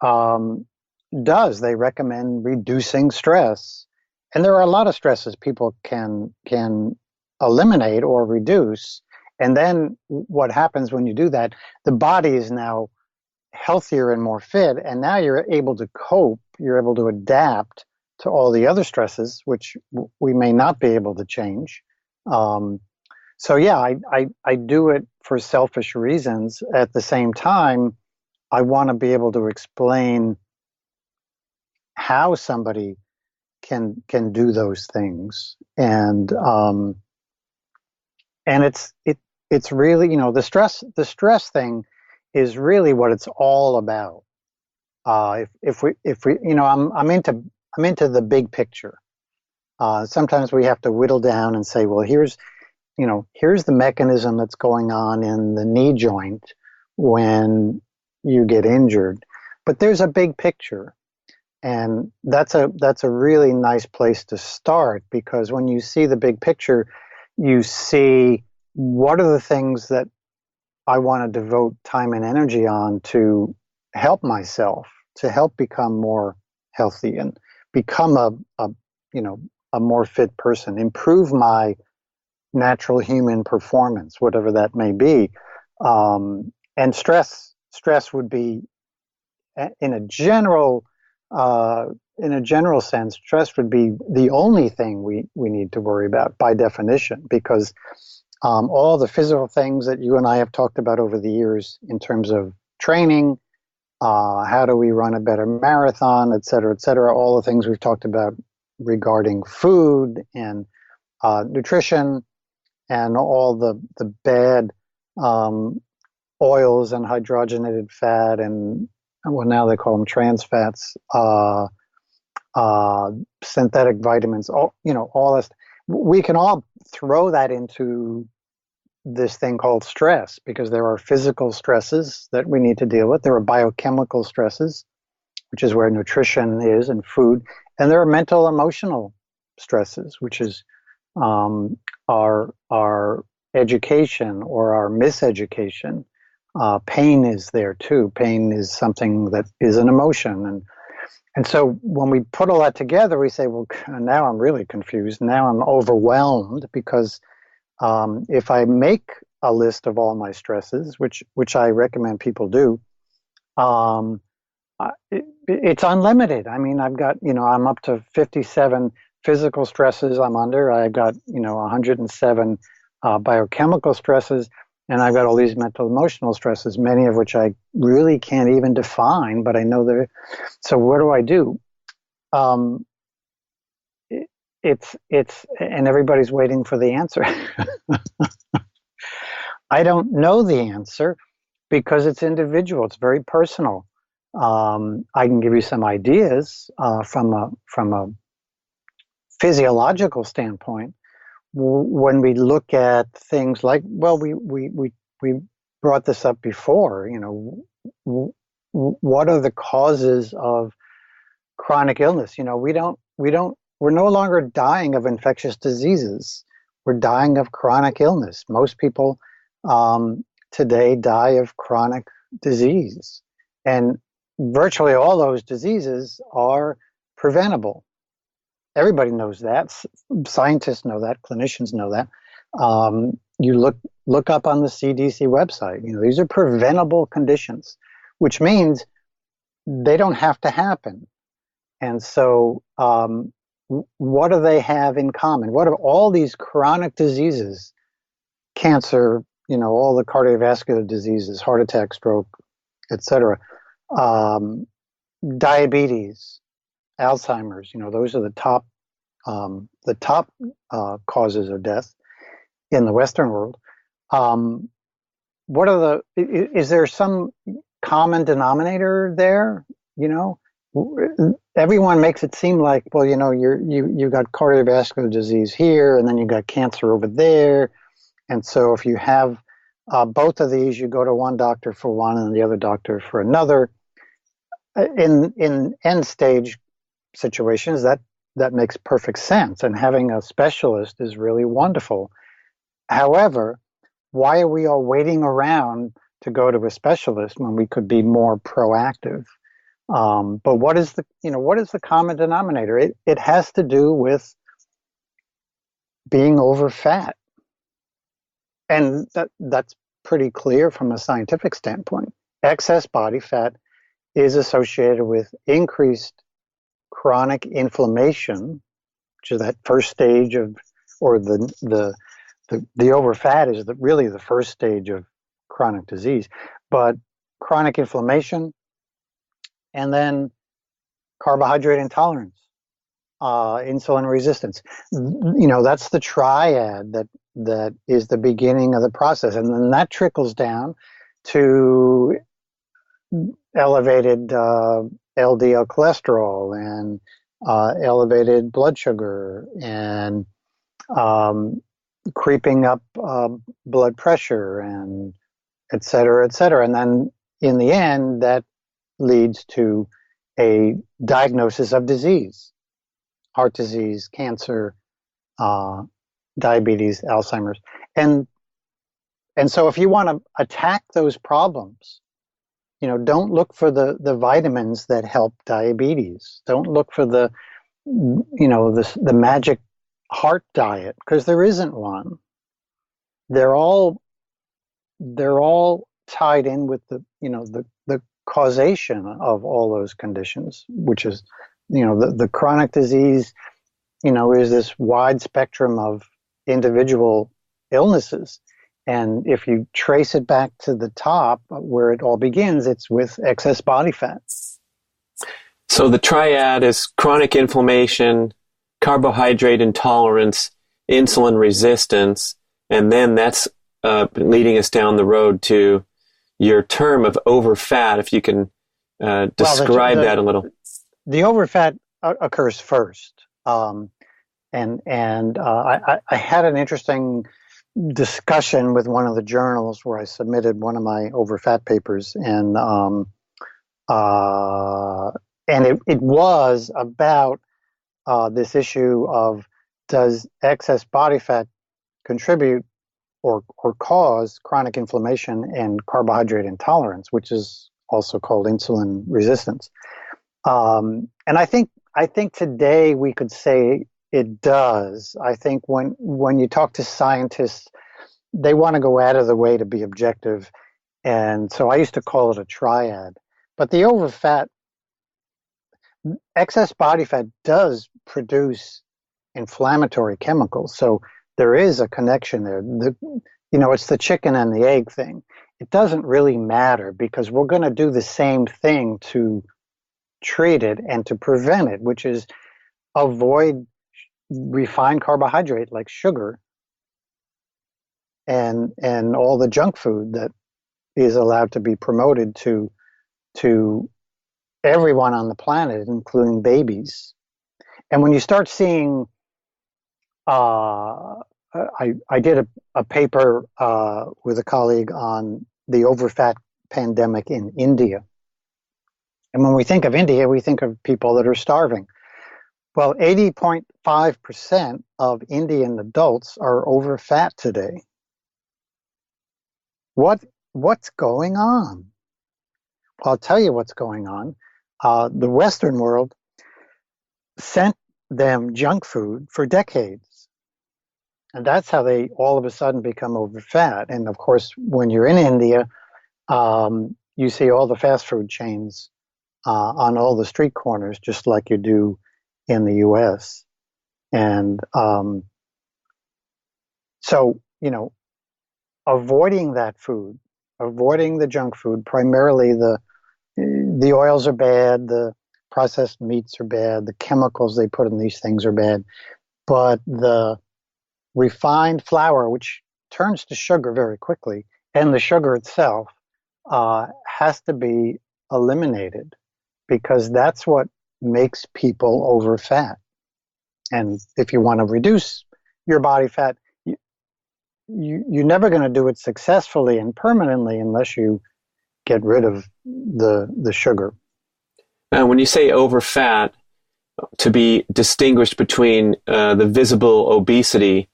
[SPEAKER 2] does. They recommend reducing stress. And there are a lot of stresses people can eliminate or reduce. And then what happens when you do that, the body is now healthier and more fit, and now you're able to cope, you're able to adapt to all the other stresses, which we may not be able to change. So yeah, I do it for selfish reasons. At the same time, I want to be able to explain how somebody can do those things, and it's really, the stress thing is really what it's all about. If we I'm into the big picture. Sometimes we have to whittle down and say, well, here's the mechanism that's going on in the knee joint when you get injured. But there's a big picture. And that's a really nice place to start, because when you see the big picture, you see what are the things that I want to devote time and energy on to help myself, to help become more healthy and become a more fit person, improve my natural human performance, whatever that may be. And stress would be, in a general sense, stress would be the only thing we need to worry about by definition, because all the physical things that you and I have talked about over the years in terms of training, how do we run a better marathon, et cetera, all the things we've talked about regarding food and nutrition and all the bad oils and hydrogenated fat and, well, now they call them trans fats, synthetic vitamins, all this. We can all throw that into this thing called stress, because there are physical stresses that we need to deal with. There are biochemical stresses, which is where nutrition is and food. And there are mental, emotional stresses, which is our education or our miseducation. Pain is there too. Pain is something that is an emotion. And so when we put all that together, we say, well, now I'm really confused. Now I'm overwhelmed, because if I make a list of all my stresses, which I recommend people do, it's unlimited. I mean, I've got, I'm up to 57 physical stresses I'm under. I've got, 107 biochemical stresses, and I've got all these mental emotional stresses, many of which I really can't even define, but I know they're. So what do I do? And everybody's waiting for the answer. I don't know the answer because it's individual. It's very personal. I can give you some ideas from a physiological standpoint. When we look at things like, well, we brought this up before. What are the causes of chronic illness? We're no longer dying of infectious diseases. We're dying of chronic illness. Most people today die of chronic disease, and virtually all those diseases are preventable. Everybody knows that. Scientists know that. Clinicians know that. You look up on the CDC website. These are preventable conditions, which means they don't have to happen. And so, what do they have in common? What are all these chronic diseases? Cancer, all the cardiovascular diseases, heart attack, stroke, etc. Diabetes, Alzheimer's, those are the top causes of death in the Western world. Is there some common denominator there? Everyone makes it seem like, well, you got cardiovascular disease here, and then you got cancer over there. And so if you have both of these, you go to one doctor for one and the other doctor for another. In end stage situations, that makes perfect sense, and having a specialist is really wonderful. However, why are we all waiting around to go to a specialist when we could be more proactive? But what is the common denominator? It has to do with being over fat, and that's pretty clear from a scientific standpoint. Excess body fat is associated with increased chronic inflammation, which is that first stage of, or the overfat is really the first stage of chronic disease. But chronic inflammation, and then carbohydrate intolerance, insulin resistance. That's the triad that is the beginning of the process, and then that trickles down to elevated LDL cholesterol and elevated blood sugar and creeping up blood pressure and et cetera, et cetera. And then in the end, that leads to a diagnosis of disease, heart disease, cancer, diabetes, Alzheimer's. And so if you want to attack those problems, don't look for the vitamins that help diabetes. Don't look for the magic heart diet, because there isn't one. They're all tied in with the causation of all those conditions, which is, the chronic disease, is this wide spectrum of individual illnesses. And if you trace it back to the top, where it all begins, it's with excess body fat.
[SPEAKER 3] So the triad is chronic inflammation, carbohydrate intolerance, insulin resistance, and then that's leading us down the road to your term of overfat. If you can describe that a little.
[SPEAKER 2] The overfat occurs first, and I had an interesting discussion with one of the journals where I submitted one of my overfat papers, and it was about this issue of, does excess body fat contribute or cause chronic inflammation and carbohydrate intolerance, which is also called insulin resistance. And I think today we could say it does. I think when you talk to scientists, they want to go out of the way to be objective. And so I used to call it a triad. But the overfat excess body fat does produce inflammatory chemicals. So there is a connection there. It's the chicken and the egg thing. It doesn't really matter because we're going to do the same thing to treat it and to prevent it, which is avoid refined carbohydrate like sugar and all the junk food that is allowed to be promoted to everyone on the planet, including babies. And when you start seeing, I did a paper with a colleague on the overfat pandemic in India. And when we think of India, we think of people that are starving. Well, 80.5% of Indian adults are overfat today. What's going on? Well, I'll tell you what's going on. The Western world sent them junk food for decades. And that's how they all of a sudden become overfat. And of course, when you're in India, you see all the fast food chains on all the street corners, just like you do in the US. And so, avoiding that food, avoiding the junk food, primarily the oils are bad, the processed meats are bad, the chemicals they put in these things are bad, but the refined flour, which turns to sugar very quickly, and the sugar itself has to be eliminated because that's what makes people overfat. And if you want to reduce your body fat, you're never going to do it successfully and permanently unless you get rid of the sugar.
[SPEAKER 3] When you say overfat, to be distinguished between the visible obesity.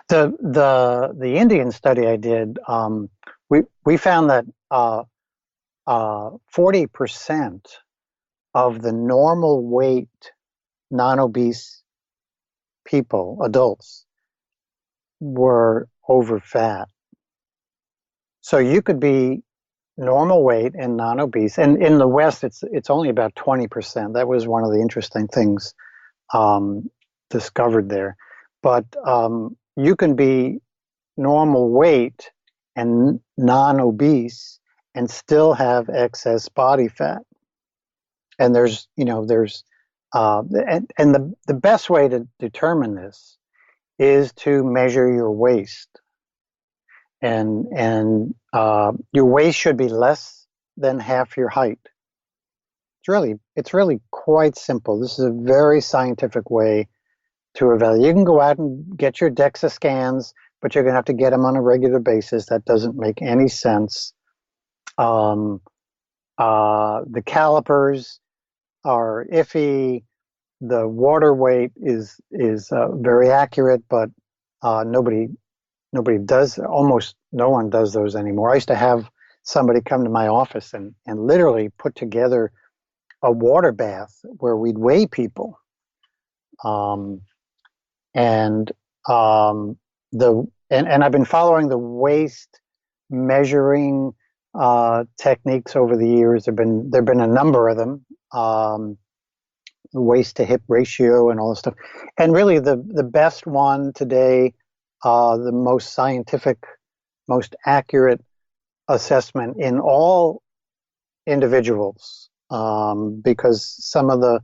[SPEAKER 2] The Indian study I did, we found that 40% of the normal weight non-obese people, adults, were overfat. So you could be normal weight and non-obese, and in the West, it's only about 20%. That was one of the interesting things discovered there. But you can be normal weight and non-obese and still have excess body fat. And there's the best way to determine this is to measure your waist. And your waist should be less than half your height. It's really quite simple. This is a very scientific way to evaluate. You can go out and get your DEXA scans, but you're going to have to get them on a regular basis. That doesn't make any sense. The calipers are iffy. The water weight is very accurate, but nobody does. Almost no one does those anymore. I used to have somebody come to my office and literally put together a water bath where we'd weigh people. And I've been following the waist measuring techniques over the years. There've been a number of them. Waist to hip ratio and all this stuff. And really the best one today, the most scientific, most accurate assessment in all individuals, because some of the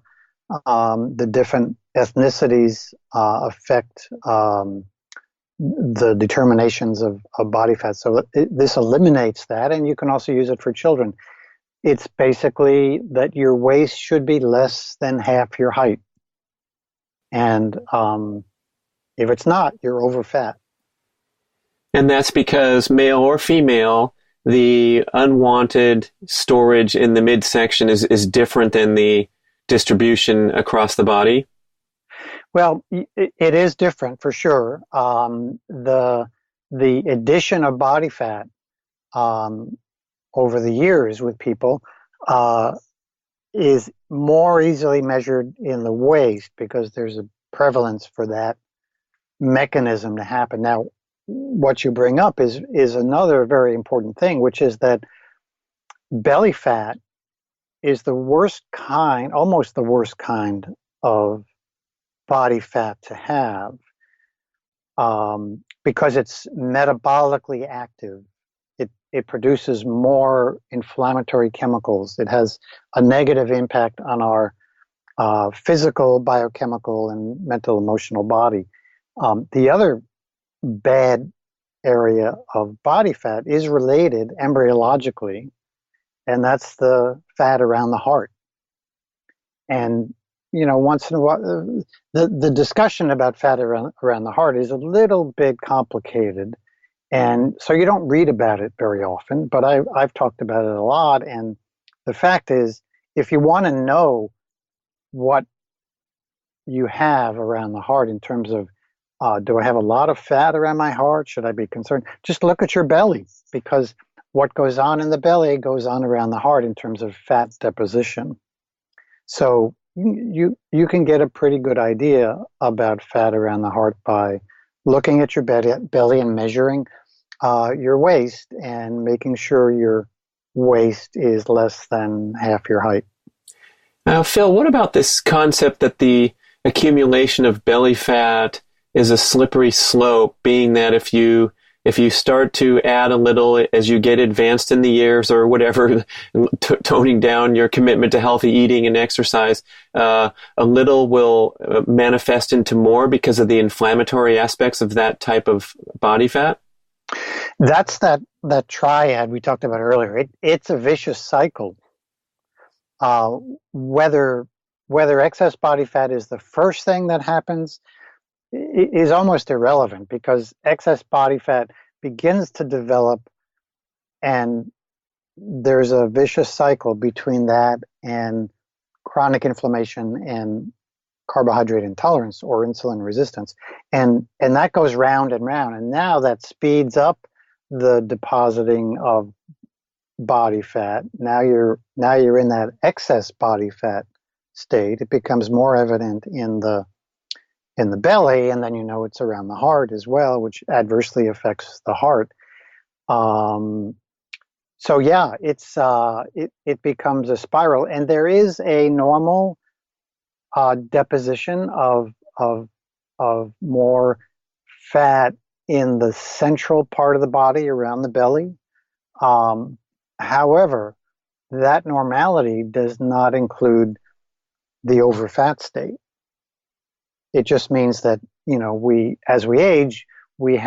[SPEAKER 2] different ethnicities affect the determinations of body fat. So this eliminates that, and you can also use it for children. It's basically that your waist should be less than half your height. And if it's not, you're overfat.
[SPEAKER 3] And that's because male or female, the unwanted storage in the midsection is different than the distribution across the body?
[SPEAKER 2] Well, it is different for sure. The addition of body fat over the years with people is more easily measured in the waist because there's a prevalence for that mechanism to happen. Now, what you bring up is another very important thing, which is that belly fat is the worst kind, almost the worst kind of body fat to have, because it's metabolically active. It produces more inflammatory chemicals. It has a negative impact on our physical, biochemical, and mental, emotional body. The other bad area of body fat is related embryologically, and that's the fat around the heart. And once in a while, the discussion about fat around the heart is a little bit complicated, and so you don't read about it very often. But I've talked about it a lot, and the fact is, if you want to know what you have around the heart in terms of do I have a lot of fat around my heart? Should I be concerned? Just look at your belly, because what goes on in the belly goes on around the heart in terms of fat deposition. So you can get a pretty good idea about fat around the heart by looking at your belly and measuring your waist and making sure your waist is less than half your height.
[SPEAKER 3] Phil, what about this concept that the accumulation of belly fat is a slippery slope, being that if you start to add a little as you get advanced in the years or whatever, toning down your commitment to healthy eating and exercise, a little will manifest into more because of the inflammatory aspects of that type of body fat?
[SPEAKER 2] That's that triad we talked about earlier. It's a vicious cycle. Whether excess body fat is the first thing that happens is almost irrelevant, because excess body fat begins to develop, and there's a vicious cycle between that and chronic inflammation and carbohydrate intolerance or insulin resistance, and that goes round and round, and now that speeds up the depositing of body fat. Now you're in that excess body fat state. It becomes more evident in the belly, and then it's around the heart as well, which adversely affects the heart. So yeah, it becomes a spiral, and there is a normal deposition of more fat in the central part of the body around the belly. However, that normality does not include the overfat state. It just means that, as we age, we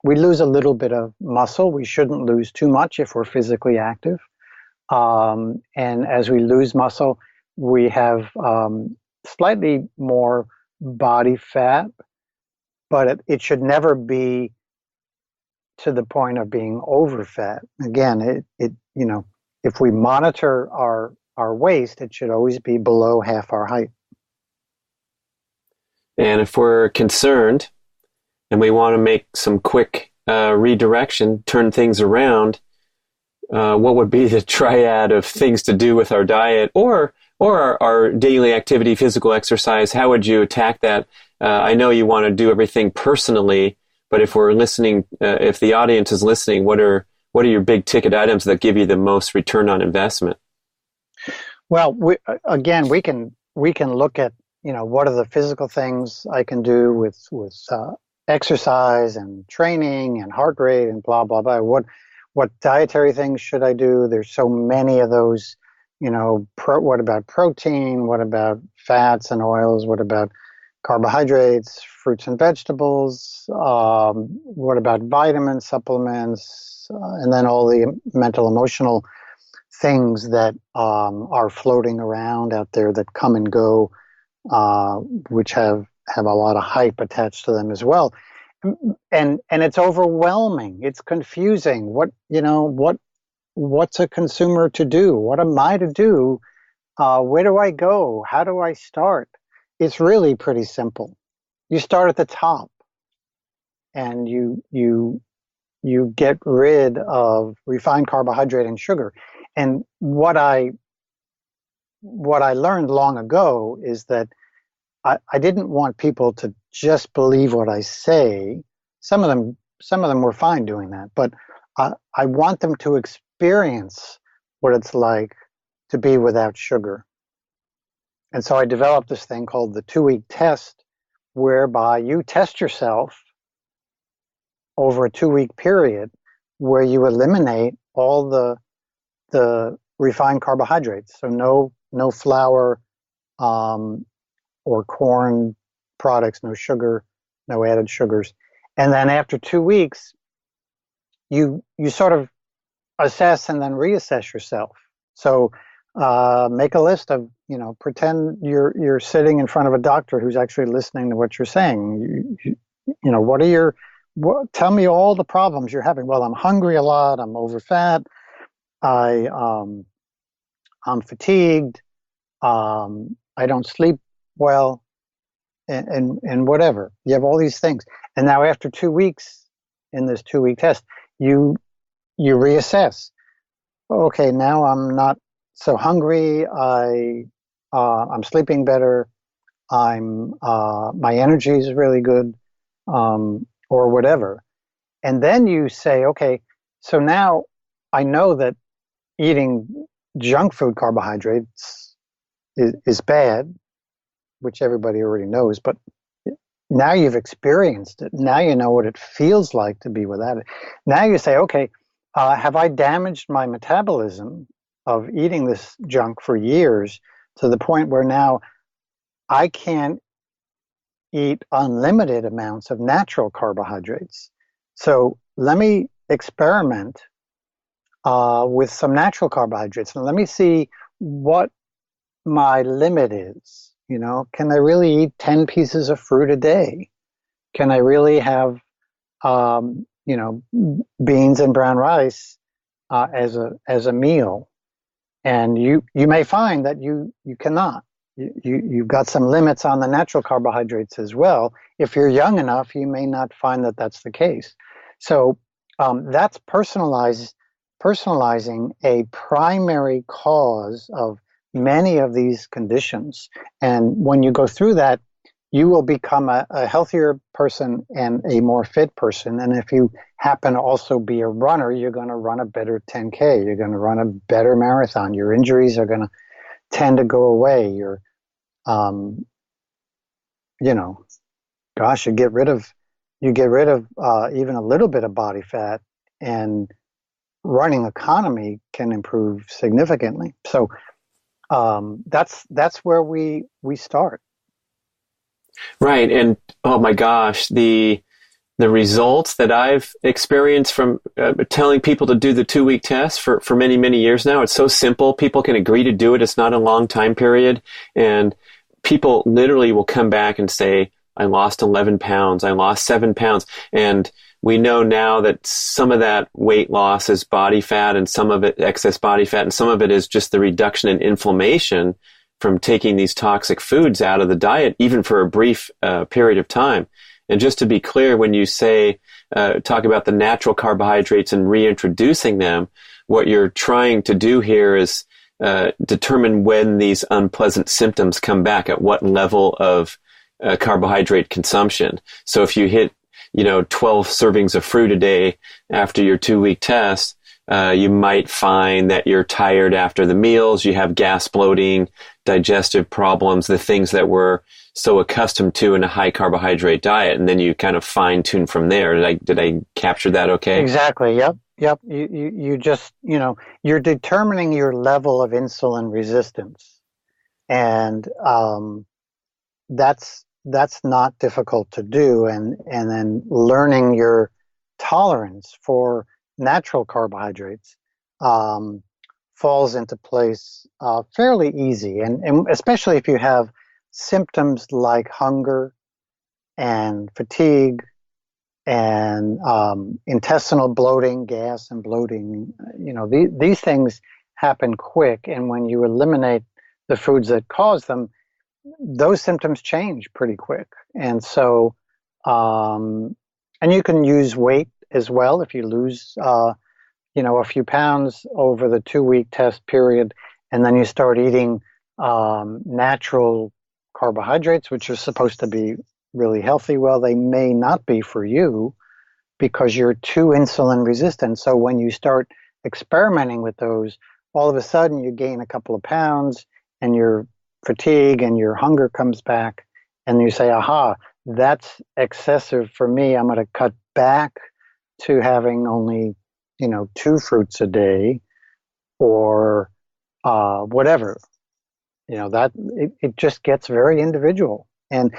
[SPEAKER 2] lose a little bit of muscle. We shouldn't lose too much if we're physically active. And as we lose muscle, we have slightly more body fat, but it should never be to the point of being overfed. Again, if we monitor our waist, it should always be below half our height.
[SPEAKER 3] And if we're concerned and we want to make some quick redirection, turn things around, what would be the triad of things to do with our diet or our daily activity, physical exercise? How would you attack that? I know you want to do everything personally, but if we're listening, if the audience is listening, what are your big ticket items that give you the most return on investment?
[SPEAKER 2] Well, we can look at what are the physical things I can do with exercise and training and heart rate and blah blah blah. What dietary things should I do? There's so many of those. What about protein? What about fats and oils? What about carbohydrates, fruits and vegetables? What about vitamin supplements? And then all the mental, emotional things that are floating around out there that come and go, which have a lot of hype attached to them as well. And it's overwhelming. It's confusing. What's a consumer to do? What am I to do? Where do I go? How do I start? It's really pretty simple. You start at the top, and you get rid of refined carbohydrate and sugar. And what I learned long ago is that I didn't want people to just believe what I say. Some of them were fine doing that, but I want them to experience what it's like to be without sugar. And so I developed this thing called the 2-week test, whereby you test yourself over a 2-week period where you eliminate all the refined carbohydrates. So no flour or corn products, no sugar, no added sugars. And then after 2 weeks, you sort of assess and then reassess yourself. So make a list of, pretend you're sitting in front of a doctor who's actually listening to what you're saying. Tell me all the problems you're having. Well, I'm hungry a lot. I'm overfed. I'm fatigued. I don't sleep well, and whatever. You have all these things. And now after 2 weeks in this 2-week test, you reassess. Okay, now I'm not so hungry. I'm sleeping better. My energy is really good, or whatever. And then you say, okay, so now I know that eating junk food carbohydrates is bad, which everybody already knows, but now you've experienced it. Now you know what it feels like to be without it. Now you say, okay, have I damaged my metabolism of eating this junk for years to the point where now I can't eat unlimited amounts of natural carbohydrates? So let me experiment with some natural carbohydrates, and let me see what my limit is. Can I really eat 10 pieces of fruit a day? Can I really have, beans and brown rice as a meal? And you may find that you cannot. You've got some limits on the natural carbohydrates as well. If you're young enough, you may not find that that's the case. So that's personalizing a primary cause of many of these conditions. And when you go through that, you will become a healthier person and a more fit person. And if you happen to also be a runner, you're going to run a better 10K. You're going to run a better marathon. Your injuries are going to tend to go away. You get rid of even a little bit of body fat, and running economy can improve significantly. So that's where we start.
[SPEAKER 3] Right. And oh my gosh, the results that I've experienced from telling people to do the 2-week test for many, many years now, it's so simple. People can agree to do it. It's not a long time period. And people literally will come back and say, I lost 11 pounds. I lost 7 pounds. And we know now that some of that weight loss is body fat, and some of it excess body fat, and some of it is just the reduction in inflammation from taking these toxic foods out of the diet, even for a brief period of time. And just to be clear, when you say, talk about the natural carbohydrates and reintroducing them, what you're trying to do here is determine when these unpleasant symptoms come back, at what level of carbohydrate consumption. So if you hit 12 servings of fruit a day after your 2-week test, you might find that you're tired after the meals, you have gas, bloating, digestive problems, the things that we're so accustomed to in a high carbohydrate diet, and then you kind of fine tune from there. Did I capture that okay?
[SPEAKER 2] Exactly. Yep. You just, you're determining your level of insulin resistance, and that's not difficult to do, and then learning your tolerance for natural carbohydrates falls into place fairly easy, and especially if you have symptoms like hunger and fatigue and intestinal bloating, gas and bloating. These things happen quick, and when you eliminate the foods that cause them, those symptoms change pretty quick. And so, and you can use weight as well. If you lose, a few pounds over the 2-week test period, and then you start eating natural carbohydrates, which are supposed to be really healthy, well, they may not be for you because you're too insulin resistant. So when you start experimenting with those, all of a sudden you gain a couple of pounds and your fatigue and your hunger comes back, and you say, aha, that's excessive for me. I'm going to cut back to having only, 2 fruits a day, or whatever. That it just gets very individual. And,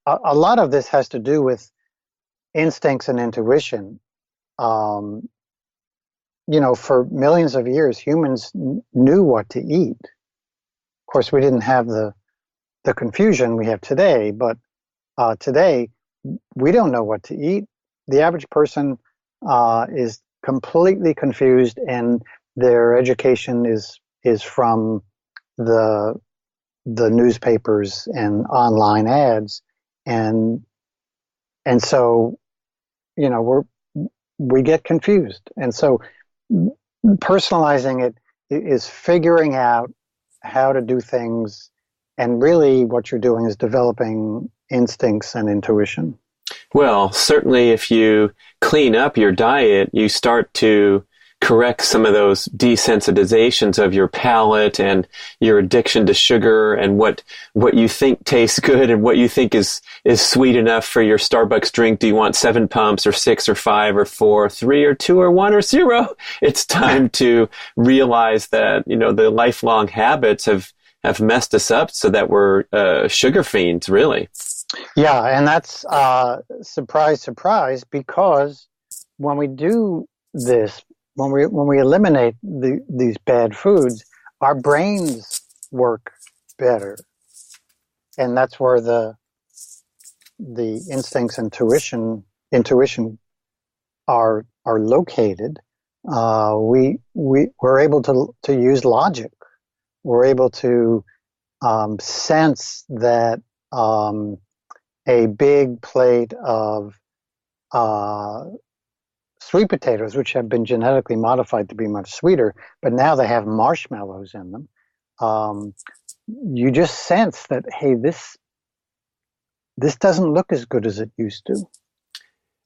[SPEAKER 2] a lot of this has to do with instincts and intuition. For millions of years, humans knew what to eat. Of course, we didn't have the confusion we have today, but today we don't know what to eat. The average person is completely confused, and their education is from the newspapers and online ads, and so we get confused. And so personalizing it is figuring out how to do things, and really what you're doing is developing instincts and intuition.
[SPEAKER 3] Well, certainly if you clean up your diet, you start to correct some of those desensitizations of your palate and your addiction to sugar, and what you think tastes good and what you think is sweet enough for your Starbucks drink. Do you want 7 pumps or 6 or 5 or 4, 3 or 2 or 1 or 0? It's time to realize that, the lifelong habits have messed us up so that we're sugar fiends, really.
[SPEAKER 2] Yeah, and that's surprise, surprise, because when we do this, when we eliminate these bad foods, our brains work better, and that's where the instincts and intuition are located. We're able to use logic. We're able to sense that a big plate of sweet potatoes, which have been genetically modified to be much sweeter, but now they have marshmallows in them. You just sense that, hey, this doesn't look as good as it used to.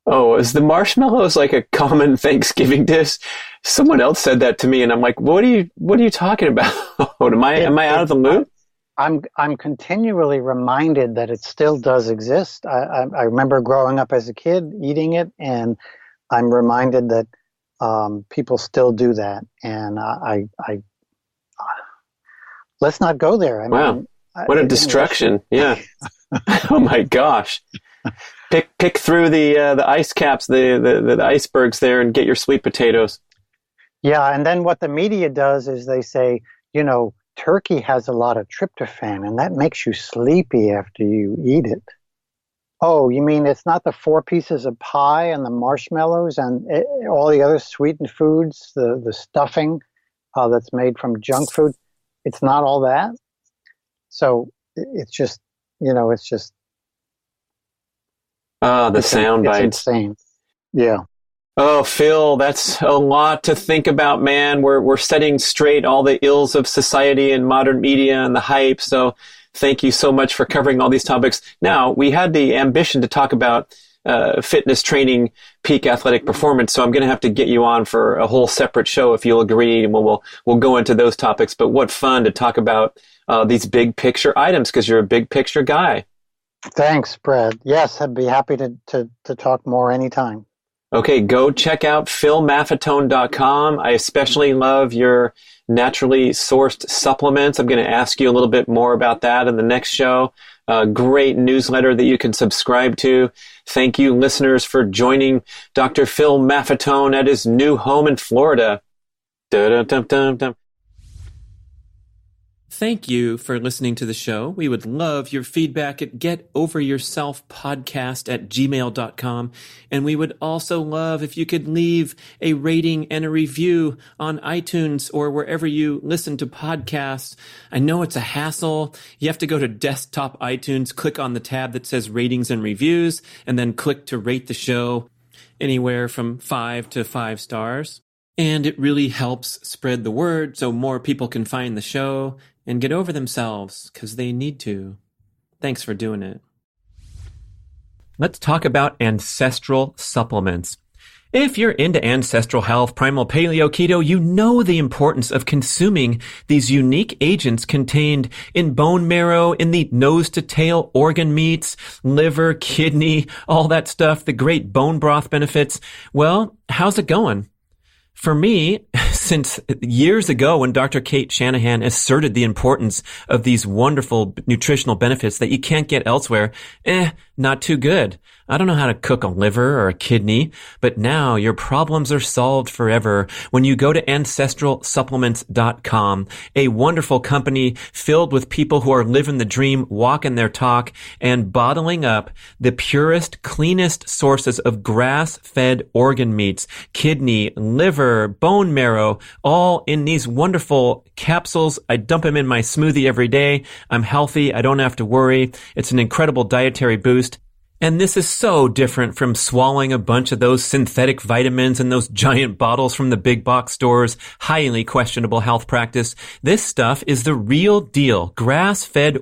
[SPEAKER 3] Oh, is the marshmallows like a common Thanksgiving dish? Someone else said that to me, and I'm like, what are you talking about? Am I out of the loop?
[SPEAKER 2] I'm continually reminded that it still does exist. I remember growing up as a kid eating it, and I'm reminded that people still do that. And I let's not go there.
[SPEAKER 3] Wow, what a destruction! Yeah. Oh my gosh. Pick through the ice caps, the icebergs there, and get your sweet potatoes.
[SPEAKER 2] Yeah, and then what the media does is they say, turkey has a lot of tryptophan, and that makes you sleepy after you eat it. Oh, you mean it's not the 4 pieces of pie and the marshmallows and all the other sweetened foods, the stuffing that's made from junk food? It's not all that? So it's just, it's just...
[SPEAKER 3] the sound bites.
[SPEAKER 2] It's insane. Yeah.
[SPEAKER 3] Oh, Phil, that's a lot to think about, man. We're setting straight all the ills of society and modern media and the hype. So thank you so much for covering all these topics. Now, we had the ambition to talk about fitness training, peak athletic performance. So I'm going to have to get you on for a whole separate show if you'll agree, and we'll go into those topics. But what fun to talk about these big picture items, because you're a big picture guy.
[SPEAKER 2] Thanks, Brad. Yes, I'd be happy to talk more anytime.
[SPEAKER 3] Okay, go check out philmaffetone.com. I especially love your naturally sourced supplements. I'm going to ask you a little bit more about that in the next show. A great newsletter that you can subscribe to. Thank you, listeners, for joining Dr. Phil Maffetone at his new home in Florida. Dun-dun-dun-dun-dun. Thank you for listening to the show. We would love your feedback at getoveryourselfpodcast@gmail.com. And we would also love if you could leave a rating and a review on iTunes or wherever you listen to podcasts. I know it's a hassle. You have to go to desktop iTunes, click on the tab that says ratings and reviews, and then click to rate the show anywhere from 5 to 5 stars. And it really helps spread the word so more people can find the show and get over themselves, because they need to. Thanks for doing it. Let's talk about ancestral supplements.
[SPEAKER 1] If you're into ancestral health, primal paleo, keto, you know the importance of consuming these unique agents contained in bone marrow, in the nose to tail organ meats, liver, kidney, all that stuff, the great bone broth benefits. Well, how's it going? For me, since years ago when Dr. Kate Shanahan asserted the importance of these wonderful nutritional benefits that you can't get elsewhere, not too good. I don't know how to cook a liver or a kidney, but now your problems are solved forever when you go to ancestralsupplements.com, a wonderful company filled with people who are living the dream, walking their talk, and bottling up the purest, cleanest sources of grass-fed organ meats, kidney, liver, bone marrow, all in these wonderful capsules. I dump them in my smoothie every day. I'm healthy. I don't have to worry. It's an incredible dietary boost. And this is so different from swallowing a bunch of those synthetic vitamins and those giant bottles from the big box stores. Highly questionable health practice. This stuff is the real deal. Grass-fed